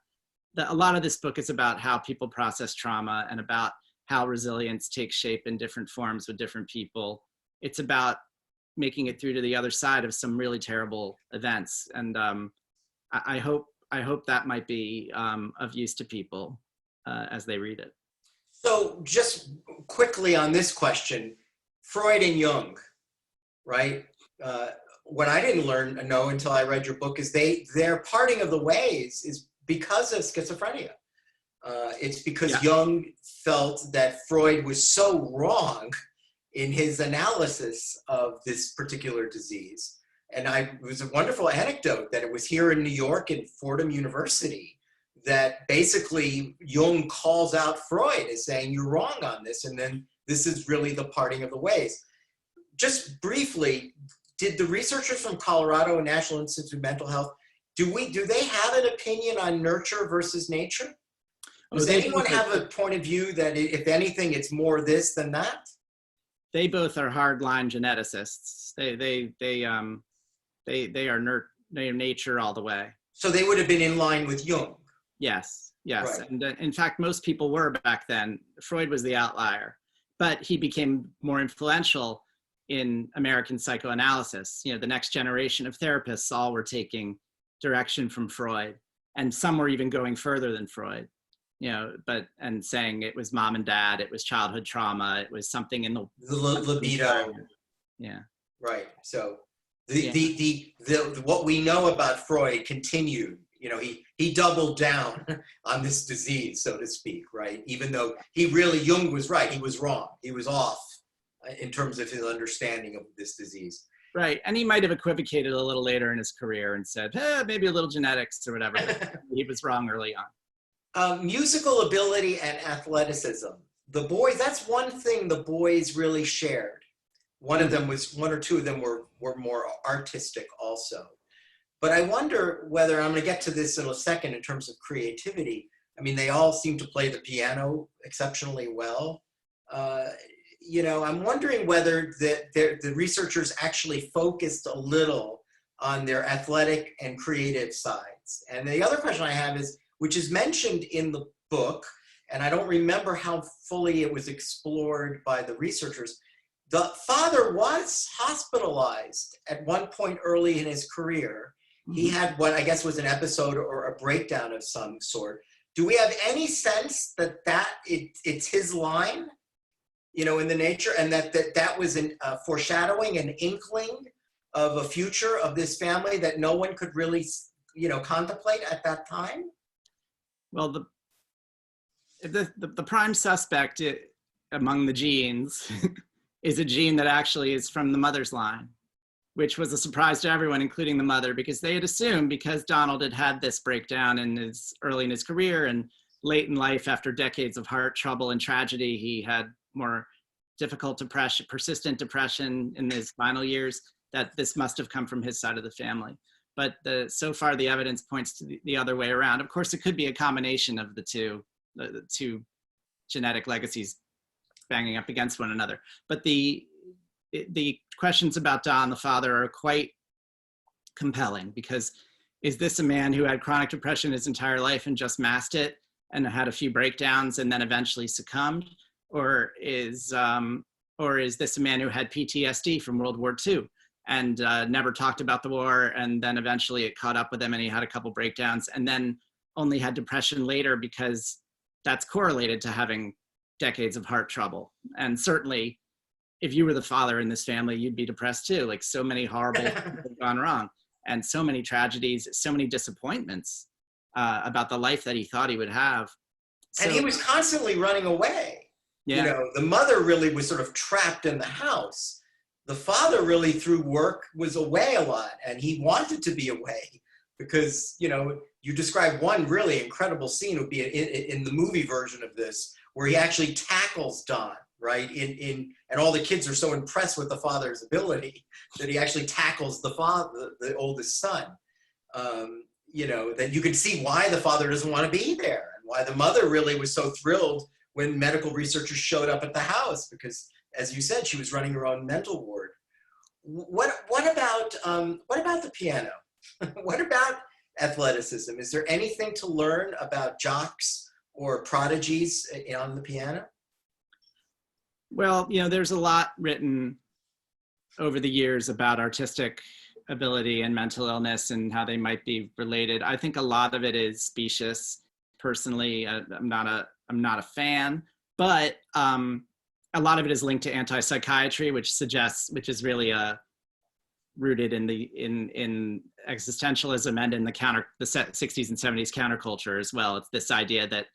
A lot of this book is about how people process trauma and about how resilience takes shape in different forms with different people. It's about making it through to the other side of some really terrible events. And I hope that might be of use to people as they read it. So just quickly on this question, Freud and Jung, right? What I didn't know until I read your book is their parting of the ways is because of schizophrenia. It's because Jung felt that Freud was so wrong in his analysis of this particular disease. And it was a wonderful anecdote that it was here in New York at Fordham University that basically Jung calls out Freud as saying, you're wrong on this. And then this is really the parting of the ways. Just briefly, did the researchers from Colorado National Institute of Mental Health, do they have an opinion on nurture versus nature? Does anyone have a point of view that if anything, it's more this than that? They both are hardline geneticists. They are nature all the way. So they would have been in line with Jung. Yes. Right. And in fact, most people were back then. Freud was the outlier, but he became more influential in American psychoanalysis. You know, the next generation of therapists all were taking direction from Freud, and some were even going further than Freud. You know, and saying it was mom and dad, it was childhood trauma, it was something in the libido. Yeah. Right. So what we know about Freud continued. You know, he doubled down on this disease, so to speak, right? Even though Jung was right, he was wrong. He was off in terms of his understanding of this disease. Right. And he might have equivocated a little later in his career and said, maybe a little genetics or whatever. He was wrong early on. Musical ability and athleticism. The boys, that's one thing the boys really shared. One or two of them were more artistic also. But I wonder whether, I'm going to get to this in a second in terms of creativity. I mean, they all seem to play the piano exceptionally well. You know, I'm wondering whether the researchers actually focused a little on their athletic and creative sides. And the other question I have is, which is mentioned in the book, and I don't remember how fully it was explored by the researchers. The father was hospitalized at one point early in his career. He had what I guess was an episode or a breakdown of some sort. Do we have any sense that it's his line, you know, in the nature, and that was a foreshadowing, an inkling of a future of this family that no one could really, you know, contemplate at that time? Well, the prime suspect among the genes is a gene that actually is from the mother's line, which was a surprise to everyone, including the mother, because they had assumed because Donald had this breakdown early in his career and late in life after decades of heart trouble and tragedy, he had more difficult depression, persistent depression in his final years, that this must have come from his side of the family. But so far the evidence points to the other way around. Of course, it could be a combination of the two genetic legacies banging up against one another. But the questions about Don, the father, are quite compelling, because is this a man who had chronic depression his entire life and just masked it and had a few breakdowns and then eventually succumbed? Or is this a man who had PTSD from World War II and never talked about the war, and then eventually it caught up with him and he had a couple breakdowns and then only had depression later because that's correlated to having decades of heart trouble. And certainly, if you were the father in this family, you'd be depressed too. Like, so many horrible things have gone wrong, and so many tragedies, so many disappointments about the life that he thought he would have. And he was constantly running away. Yeah. You know, the mother really was sort of trapped in the house. The father really, through work, was away a lot, and he wanted to be away because, you know, you describe one really incredible scene would be in the movie version of this, where he actually tackles Don, right? And all the kids are so impressed with the father's ability that he actually tackles the father, the oldest son. You know, that you can see why the father doesn't want to be there, and why the mother really was so thrilled when medical researchers showed up at the house, because, as you said, she was running her own mental ward. What about the piano? What about athleticism? Is there anything to learn about jocks or prodigies on the piano? Well, you know, there's a lot written over the years about artistic ability and mental illness and how they might be related. I think a lot of it is specious. Personally, I'm not a fan, but a lot of it is linked to anti-psychiatry, which is really rooted in existentialism and in the 60s and 70s counterculture as well. It's this idea that,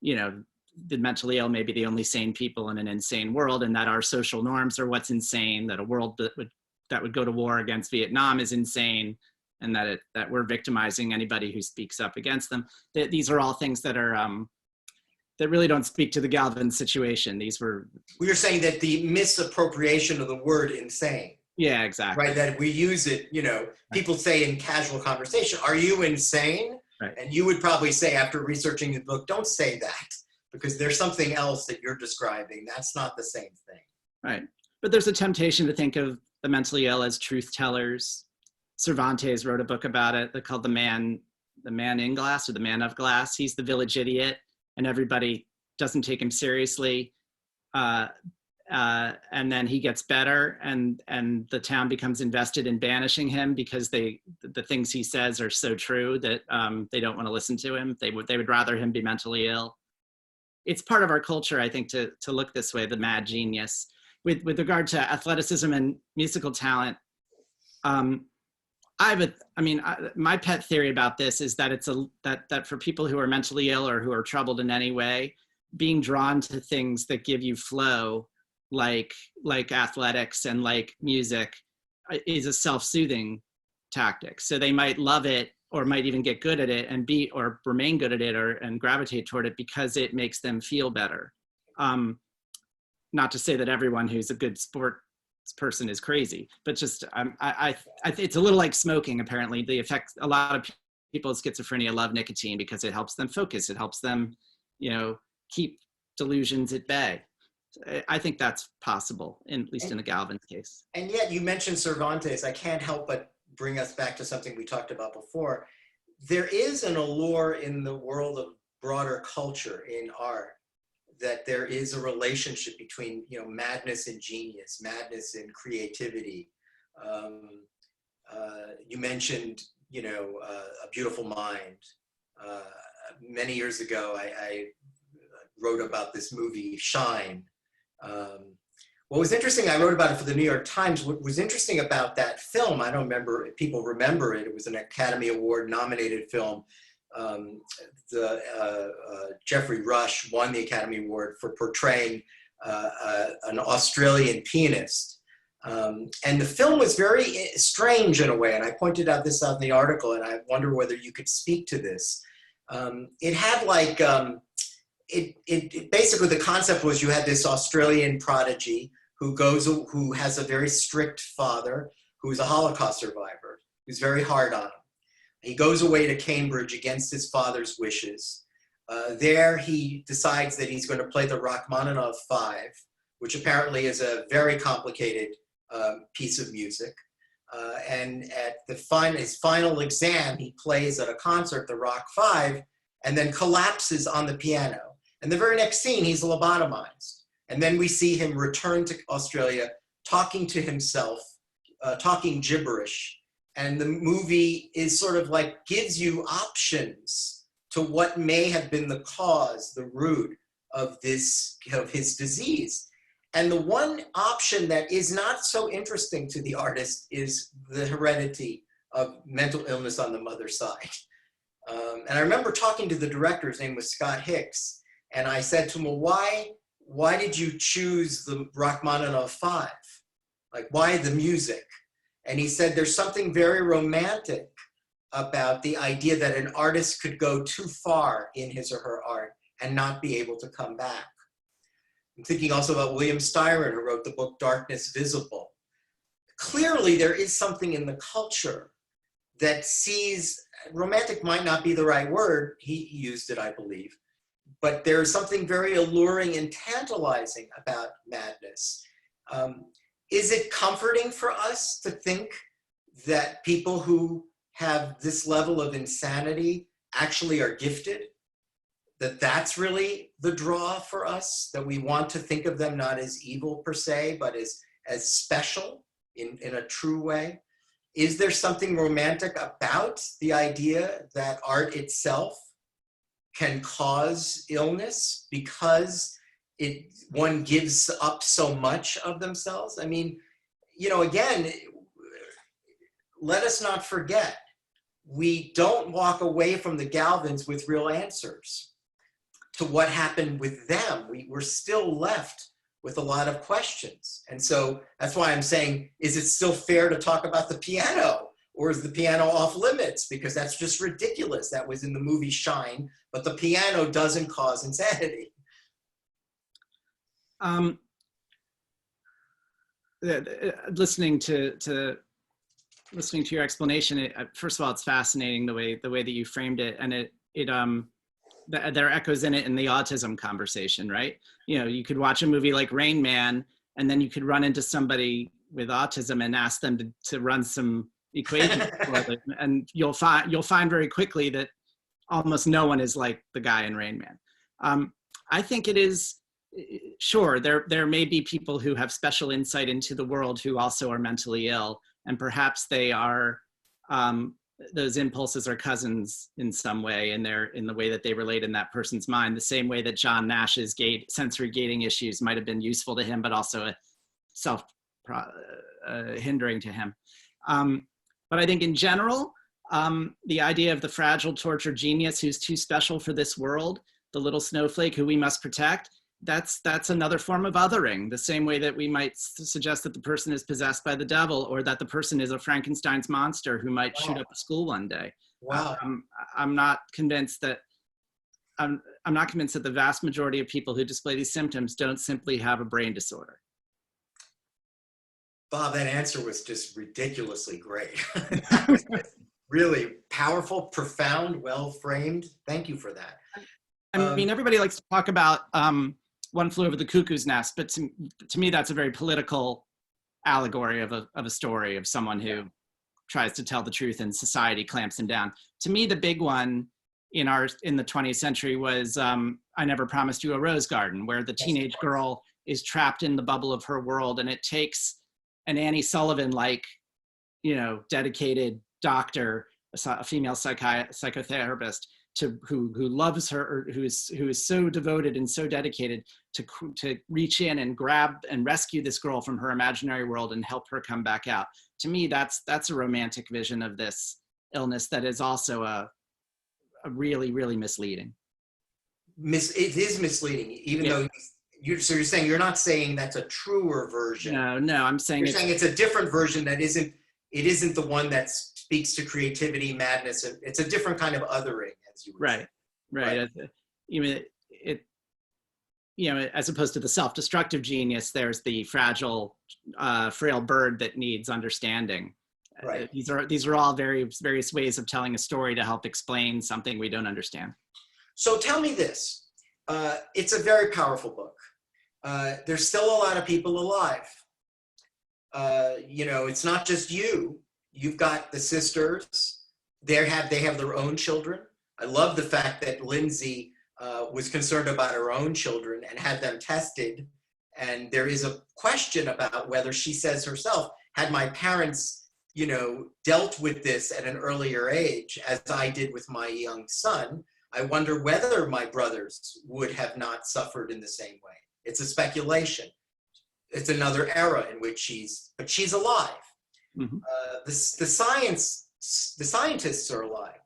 you know, the mentally ill may be the only sane people in an insane world, and that our social norms are what's insane, that a world that would go to war against Vietnam is insane, and that we're victimizing anybody who speaks up against them. These are all things that are that really don't speak to the Galvin situation. We were saying that the misappropriation of the word insane. Yeah, exactly. Right, that we use it, you know, people say in casual conversation, "Are you insane?" Right. And you would probably say, after researching the book, "Don't say that, because there's something else that you're describing. That's not the same thing." Right. But there's a temptation to think of the mentally ill as truth tellers. Cervantes wrote a book about it called The Man in Glass, or The Man of Glass. He's the village idiot, and everybody doesn't take him seriously. And then he gets better, and the town becomes invested in banishing him because the things he says are so true that they don't want to listen to him. They would rather him be mentally ill. It's part of our culture, I think, to look this way, the mad genius. With regard to athleticism and musical talent, my pet theory about this is that that for people who are mentally ill or who are troubled in any way, being drawn to things that give you flow, like athletics and like music, is a self-soothing tactic. So they might love it, or might even get good at it or remain good at it, and gravitate toward it because it makes them feel better. Not to say that everyone who's a good sports person is crazy, but just it's a little like smoking. Apparently, the effect, a lot of people with schizophrenia love nicotine because it helps them focus. It helps them, you know, keep delusions at bay. I think that's possible, at least in the Galvin case. And yet, you mentioned Cervantes. I can't help but bring us back to something we talked about before. There is an allure in the world of broader culture, in art, that there is a relationship between, you know, madness and genius, madness and creativity. You mentioned, you know, A Beautiful Mind. Many years ago, I wrote about this movie, Shine. What was interesting, I wrote about it for the New York Times. What was interesting about that film, I don't remember if people remember it, it was an Academy Award nominated film. Jeffrey Rush won the Academy Award for portraying an Australian pianist. And the film was very strange in a way, and I pointed out this in the article, and I wonder whether you could speak to this. It had like, it basically, the concept was you had this Australian prodigy who has a very strict father, who's a Holocaust survivor, who's very hard on him. He goes away to Cambridge against his father's wishes. There he decides that he's going to play the Rachmaninoff 5, which apparently is a very complicated piece of music. And at his final exam, he plays at a concert, the Rock 5, and then collapses on the piano. And the very next scene, he's lobotomized. And then we see him return to Australia, talking to himself, talking gibberish. And the movie is sort of like, gives you options to what may have been the cause, the root of his disease. And the one option that is not so interesting to the artist is the heredity of mental illness on the mother's side. And I remember talking to the director, his name was Scott Hicks, and I said to him, well, why did you choose the Rachmaninoff 5? Like, why the music? And he said, there's something very romantic about the idea that an artist could go too far in his or her art and not be able to come back. I'm thinking also about William Styron, who wrote the book Darkness Visible. Clearly, there is something in the culture that sees, romantic might not be the right word, he used it, I believe, but there's something very alluring and tantalizing about madness. Is it comforting for us to think that people who have this level of insanity actually are gifted? That that's really the draw for us, that we want to think of them not as evil per se, but as special in a true way? Is there something romantic about the idea that art itself can cause illness because one gives up so much of themselves? I mean, you know, again, let us not forget, we don't walk away from the Galvins with real answers to what happened with them. We're still left with a lot of questions. And so that's why I'm saying, is it still fair to talk about the piano? Or is the piano off limits? Because that's just ridiculous. That was in the movie Shine, but the piano doesn't cause insanity. Listening to your explanation, first of all, it's fascinating the way that you framed it, and there are echoes in it in the autism conversation, right? You know, you could watch a movie like Rain Man, and then you could run into somebody with autism and ask them to run some equations for them, and you'll find very quickly that almost no one is like the guy in Rain Man. I think it is, sure, there may be people who have special insight into the world who also are mentally ill, and perhaps they are, those impulses are cousins in some way, in the way that they relate in that person's mind, the same way that John Nash's sensory gating issues might have been useful to him, but also hindering to him. But I think in general, the idea of the fragile, tortured genius who's too special for this world, the little snowflake who we must protect, that's another form of othering, the same way that we might suggest that the person is possessed by the devil, or that the person is a Frankenstein's monster who might shoot up a school one day. Wow. I'm not convinced that the vast majority of people who display these symptoms don't simply have a brain disorder. Bob, that answer was just ridiculously great. That was really powerful, profound, well framed. Thank you for that. I mean, everybody likes to talk about One Flew Over the Cuckoo's Nest, but to me, that's a very political allegory of a story of someone who tries to tell the truth and society clamps him down. To me, the big one in the 20th century was I Never Promised You a Rose Garden, where the teenage girl is trapped in the bubble of her world, and it takes an Annie Sullivan-like, dedicated doctor, a female psychotherapist, who loves her, or who is so devoted and so dedicated to reach in and grab and rescue this girl from her imaginary world and help her come back out. To me, that's a romantic vision of this illness that is also a really, really misleading. It is misleading, even though you're saying, you're not saying that's a truer version. No, I'm saying it's a different version that isn't the one that speaks to creativity, madness, and it's a different kind of othering, as you would say. Right. As opposed to the self-destructive genius, there's the fragile, frail bird that needs understanding. Right. These are all various ways of telling a story to help explain something we don't understand. So tell me this. It's a very powerful book. There's still a lot of people alive. It's not just you. You've got the sisters. They have their own children. I love the fact that Lindsay was concerned about her own children and had them tested. And there is a question about whether she says herself, had my parents, dealt with this at an earlier age, as I did with my young son, I wonder whether my brothers would have not suffered in the same way. It's a speculation. It's another era in which but she's alive. Mhm. The scientists are alive.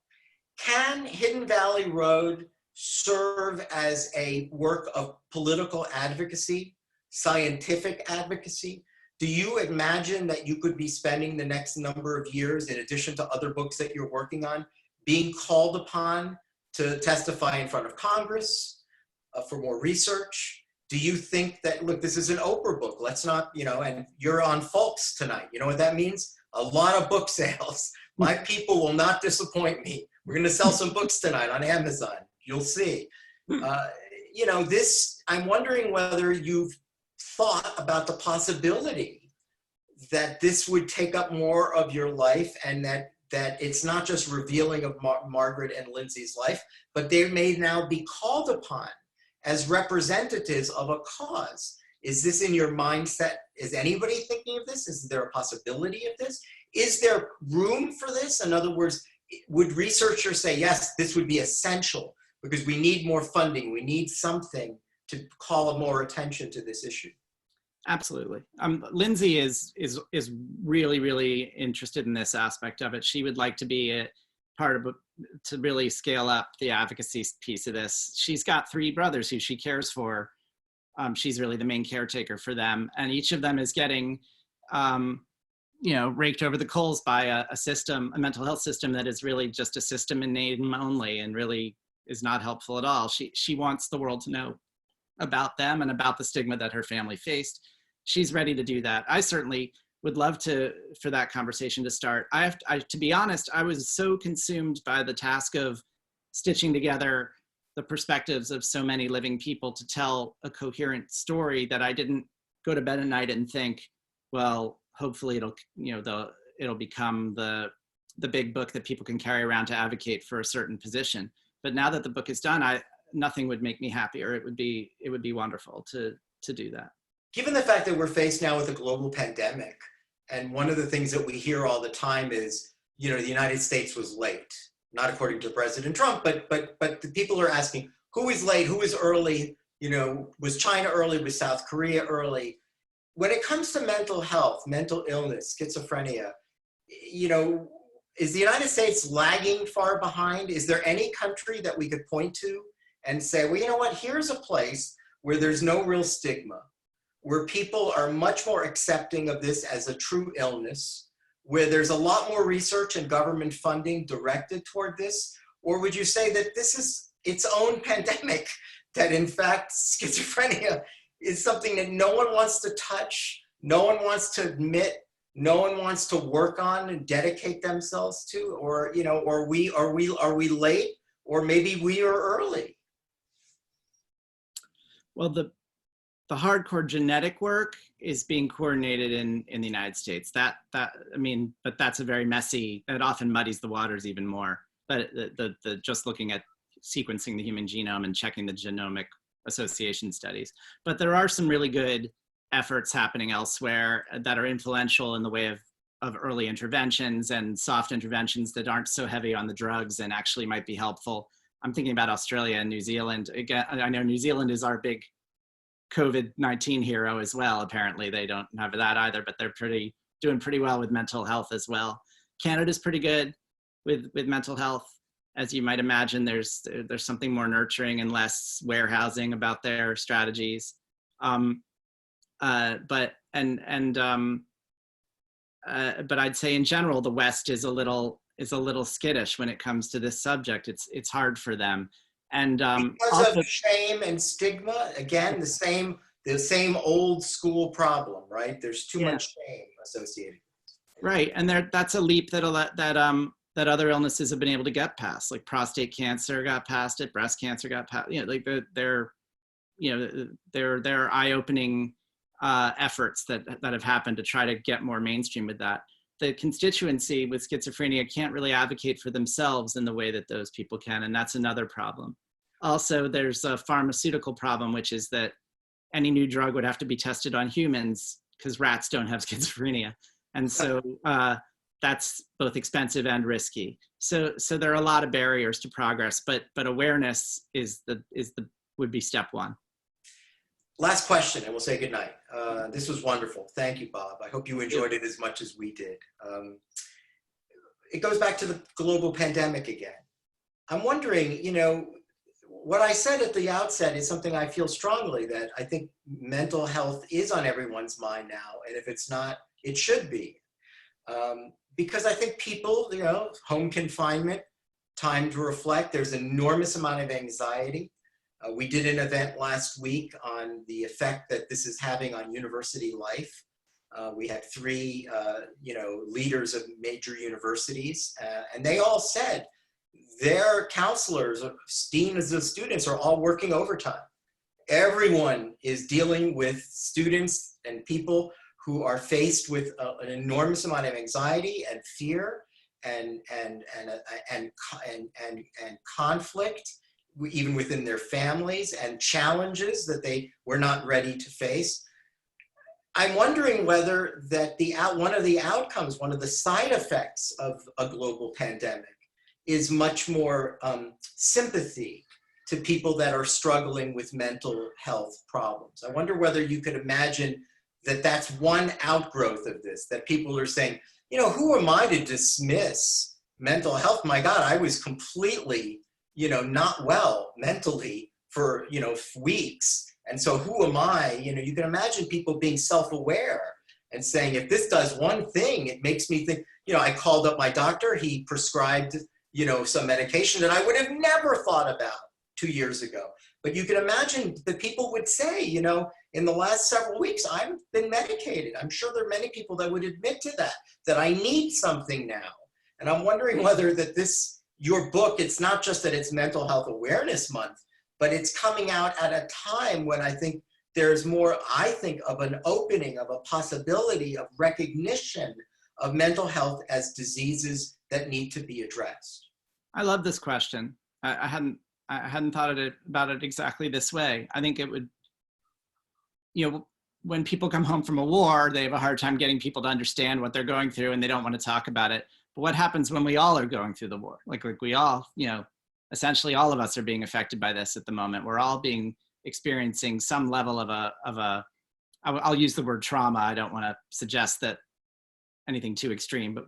Can Hidden Valley Road serve as a work of political advocacy, scientific advocacy? Do you imagine that you could be spending the next number of years, in addition to other books that you're working on, being called upon to testify in front of Congress for more research? Do you think that, look, this is an Oprah book, let's not, and you're on FOLCS tonight. You know what that means? A lot of book sales. My people will not disappoint me. We're going to sell some books tonight on Amazon. You'll see. I'm wondering whether you've thought about the possibility that this would take up more of your life, and that it's not just revealing of Margaret and Lindsay's life, but they may now be called upon as representatives of a cause. Is this in your mindset? Is anybody thinking of this? Is there a possibility of this? Is there room for this? In other words, would researchers say, yes, this would be essential because we need more funding, we need something to call more attention to this issue? Absolutely. Lindsay is really, really interested in this aspect of it. She would like to be a part of to really scale up the advocacy piece of this. She's got 3 brothers who she cares for. She's really the main caretaker for them, and each of them is getting, raked over the coals by a mental health system that is really just a system in name only, and really is not helpful at all. She wants the world to know about them and about the stigma that her family faced. She's ready to do that. I certainly would love for that conversation to start. To be honest, I was so consumed by the task of stitching together the perspectives of so many living people to tell a coherent story that I didn't go to bed at night and think, well, hopefully it'll become the big book that people can carry around to advocate for a certain position. But now that the book is done, nothing would make me happier. It would be wonderful to do that. Given the fact that we're faced now with a global pandemic, and one of the things that we hear all the time is, the United States was late, not according to President Trump, but the people are asking, who is late, who is early? Was China early, was South Korea early? When it comes to mental health, mental illness, schizophrenia, is the United States lagging far behind? Is there any country that we could point to and say, well, you know what, here's a place where there's no real stigma, where people are much more accepting of this as a true illness, where there's a lot more research and government funding directed toward this? Or would you say that this is its own pandemic, that in fact schizophrenia is something that no one wants to touch, no one wants to admit, no one wants to work on and dedicate themselves to? Or, are we late, or maybe we are early? Well, the hardcore genetic work is being coordinated in the United States. But that's a very messy, it often muddies the waters even more. But the just looking at sequencing the human genome and checking the genomic association studies. But there are some really good efforts happening elsewhere that are influential in the way of early interventions and soft interventions that aren't so heavy on the drugs and actually might be helpful. I'm thinking about Australia and New Zealand. Again, I know New Zealand is our big COVID-19 hero as well. Apparently they don't have that either, but they're doing pretty well with mental health as well. Canada's pretty good with mental health. As you might imagine, there's something more nurturing and less warehousing about their strategies. But I'd say in general, the West is a little skittish when it comes to this subject. It's hard for them. And because of shame and stigma, again, the same old school problem, right? There's too much shame associated. Right, and that's a leap that other illnesses have been able to get past, like prostate cancer got past it, breast cancer got past. They're eye-opening efforts that have happened to try to get more mainstream with that. The constituency with schizophrenia can't really advocate for themselves in the way that those people can, and that's another problem. Also, there's a pharmaceutical problem, which is that any new drug would have to be tested on humans because rats don't have schizophrenia. And so that's both expensive and risky. So there are a lot of barriers to progress, but awareness would be step one. Last question, and we'll say goodnight. This was wonderful. Thank you, Bob. I hope you enjoyed it as much as we did. It goes back to the global pandemic again. I'm wondering, what I said at the outset is something I feel strongly, that I think mental health is on everyone's mind now. And if it's not, it should be. Because I think people, home confinement, time to reflect, there's an enormous amount of anxiety. We did an event last week on the effect that this is having on university life. We had three, leaders of major universities, and they all said their counselors, deans of students are all working overtime. Everyone is dealing with students and people who are faced with an enormous amount of anxiety and fear and conflict, even within their families, and challenges that they were not ready to face. I'm wondering whether that one of the outcomes, one of the side effects of a global pandemic is much more sympathy to people that are struggling with mental health problems. I wonder whether you could imagine that that's one outgrowth of this, that people are saying, who am I to dismiss mental health? My God, I was completely, not well mentally for, weeks. And so who am I? You can imagine people being self-aware and saying, if this does one thing, it makes me think, I called up my doctor, he prescribed, some medication that I would have never thought about 2 years ago. But you can imagine that people would say, in the last several weeks, I've been medicated. I'm sure there are many people that would admit to that I need something now. And I'm wondering whether your book, it's not just that it's Mental Health Awareness Month, but it's coming out at a time when I think there's more, of an opening, of a possibility of recognition of mental health as diseases that need to be addressed. I love this question. I hadn't thought about it exactly this way. I think it would, when people come home from a war, they have a hard time getting people to understand what they're going through, and they don't want to talk about it. But what happens when we all are going through the war? Like we all, essentially all of us are being affected by this at the moment. We're all experiencing some level of I'll use the word trauma. I don't want to suggest that anything too extreme, but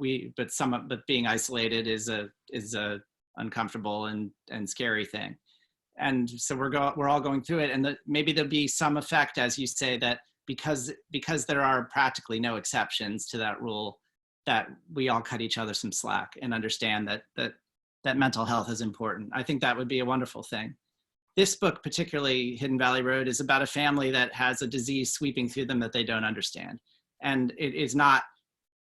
being isolated is a uncomfortable and scary thing. And so we're all going through it. And maybe there'll be some effect, as you say, that because there are practically no exceptions to that rule, that we all cut each other some slack and understand that mental health is important. I think that would be a wonderful thing. This book, particularly Hidden Valley Road, is about a family that has a disease sweeping through them that they don't understand. And it is not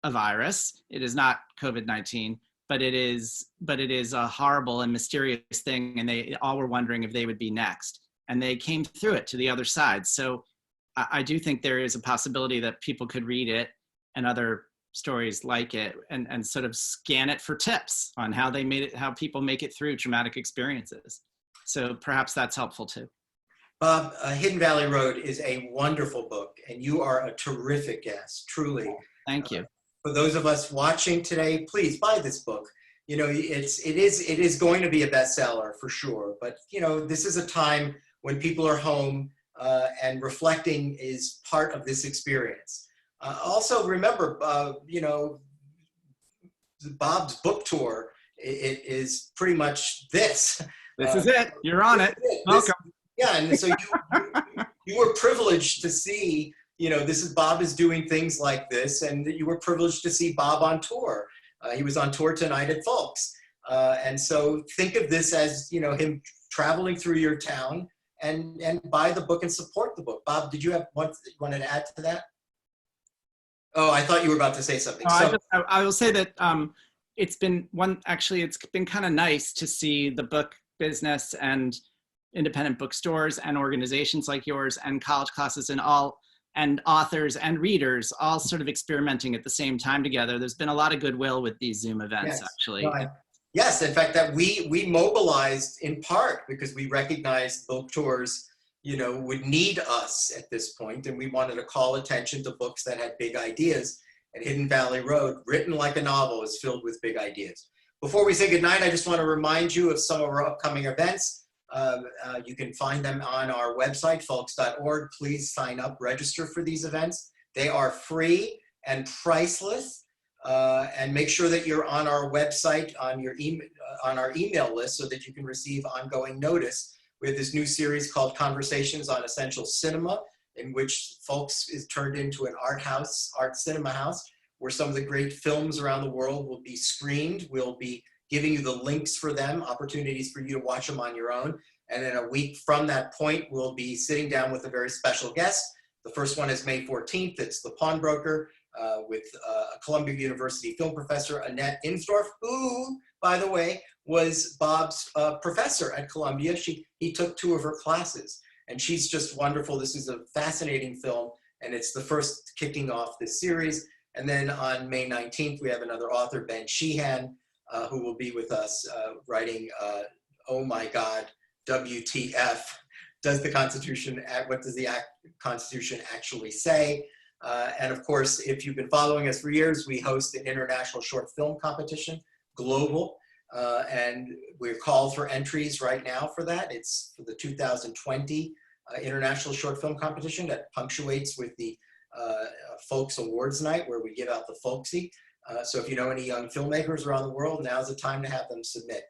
a virus. It is not COVID-19, but it is a horrible and mysterious thing. And they all were wondering if they would be next. And they came through it to the other side. So I do think there is a possibility that people could read it and other stories like it and sort of scan it for tips on how people make it through traumatic experiences. So perhaps that's helpful too. Bob, Hidden Valley Road is a wonderful book, and you are a terrific guest, truly. Thank you. For those of us watching today, please buy this book. It is going to be a bestseller for sure. But this is a time when people are home and reflecting is part of this experience. Also, remember, Bob's book tour. It is pretty much this. This is it. You're on it. Welcome. And so you were privileged to see. Bob is doing things like this, and you were privileged to see Bob on tour. He was on tour tonight at FOLCS. And so think of this as, him traveling through your town, and buy the book and support the book. Bob, did you have one you wanted to add to that? Oh, I thought you were about to say something. I will say that it's been kind of nice to see the book business and independent bookstores and organizations like yours and college classes and authors and readers all sort of experimenting at the same time together. There's been a lot of goodwill with these Zoom events, actually. Yes, in fact, that we mobilized in part because we recognized book tours, would need us at this point, and we wanted to call attention to books that had big ideas. And Hidden Valley Road, written like a novel, is filled with big ideas. Before we say goodnight, I just want to remind you of some of our upcoming events. You can find them on our website, folks.org. Please sign up, register for these events. They are free and priceless. And make sure that you're on our website, on our email list, so that you can receive ongoing notice. We have this new series called Conversations on Essential Cinema, in which FOLCS is turned into an art cinema house, where some of the great films around the world will be screened. We'll be giving you the links for them, opportunities for you to watch them on your own. And then a week from that point, we'll be sitting down with a very special guest. The first one is May 14th. It's The Pawnbroker, with a Columbia University film professor, Annette Insdorf, who, by the way, was Bob's professor at Columbia. He took 2 of her classes, and she's just wonderful. This is a fascinating film, and it's the first kicking off this series. And then on May 19th, we have another author, Ben Sheehan, who will be with us writing, oh my God, WTF, what does the Constitution actually say? And of course, if you've been following us for years, we host an international short film competition, global, and we're called for entries right now for that. It's for the 2020 International Short Film Competition that punctuates with the FOLCS Awards Night, where we give out the FOLCSy. So if you know any young filmmakers around the world, now's the time to have them submit.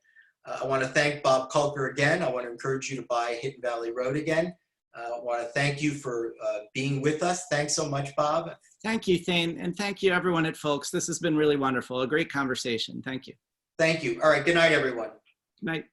I want to thank Bob Kolker again. I want to encourage you to buy Hidden Valley Road again. I want to thank you for being with us. Thanks so much, Bob. Thank you, Thane, and thank you everyone at FOLCS. This has been really wonderful, a great conversation. Thank you. Thank you. All right, good night, everyone. Good night.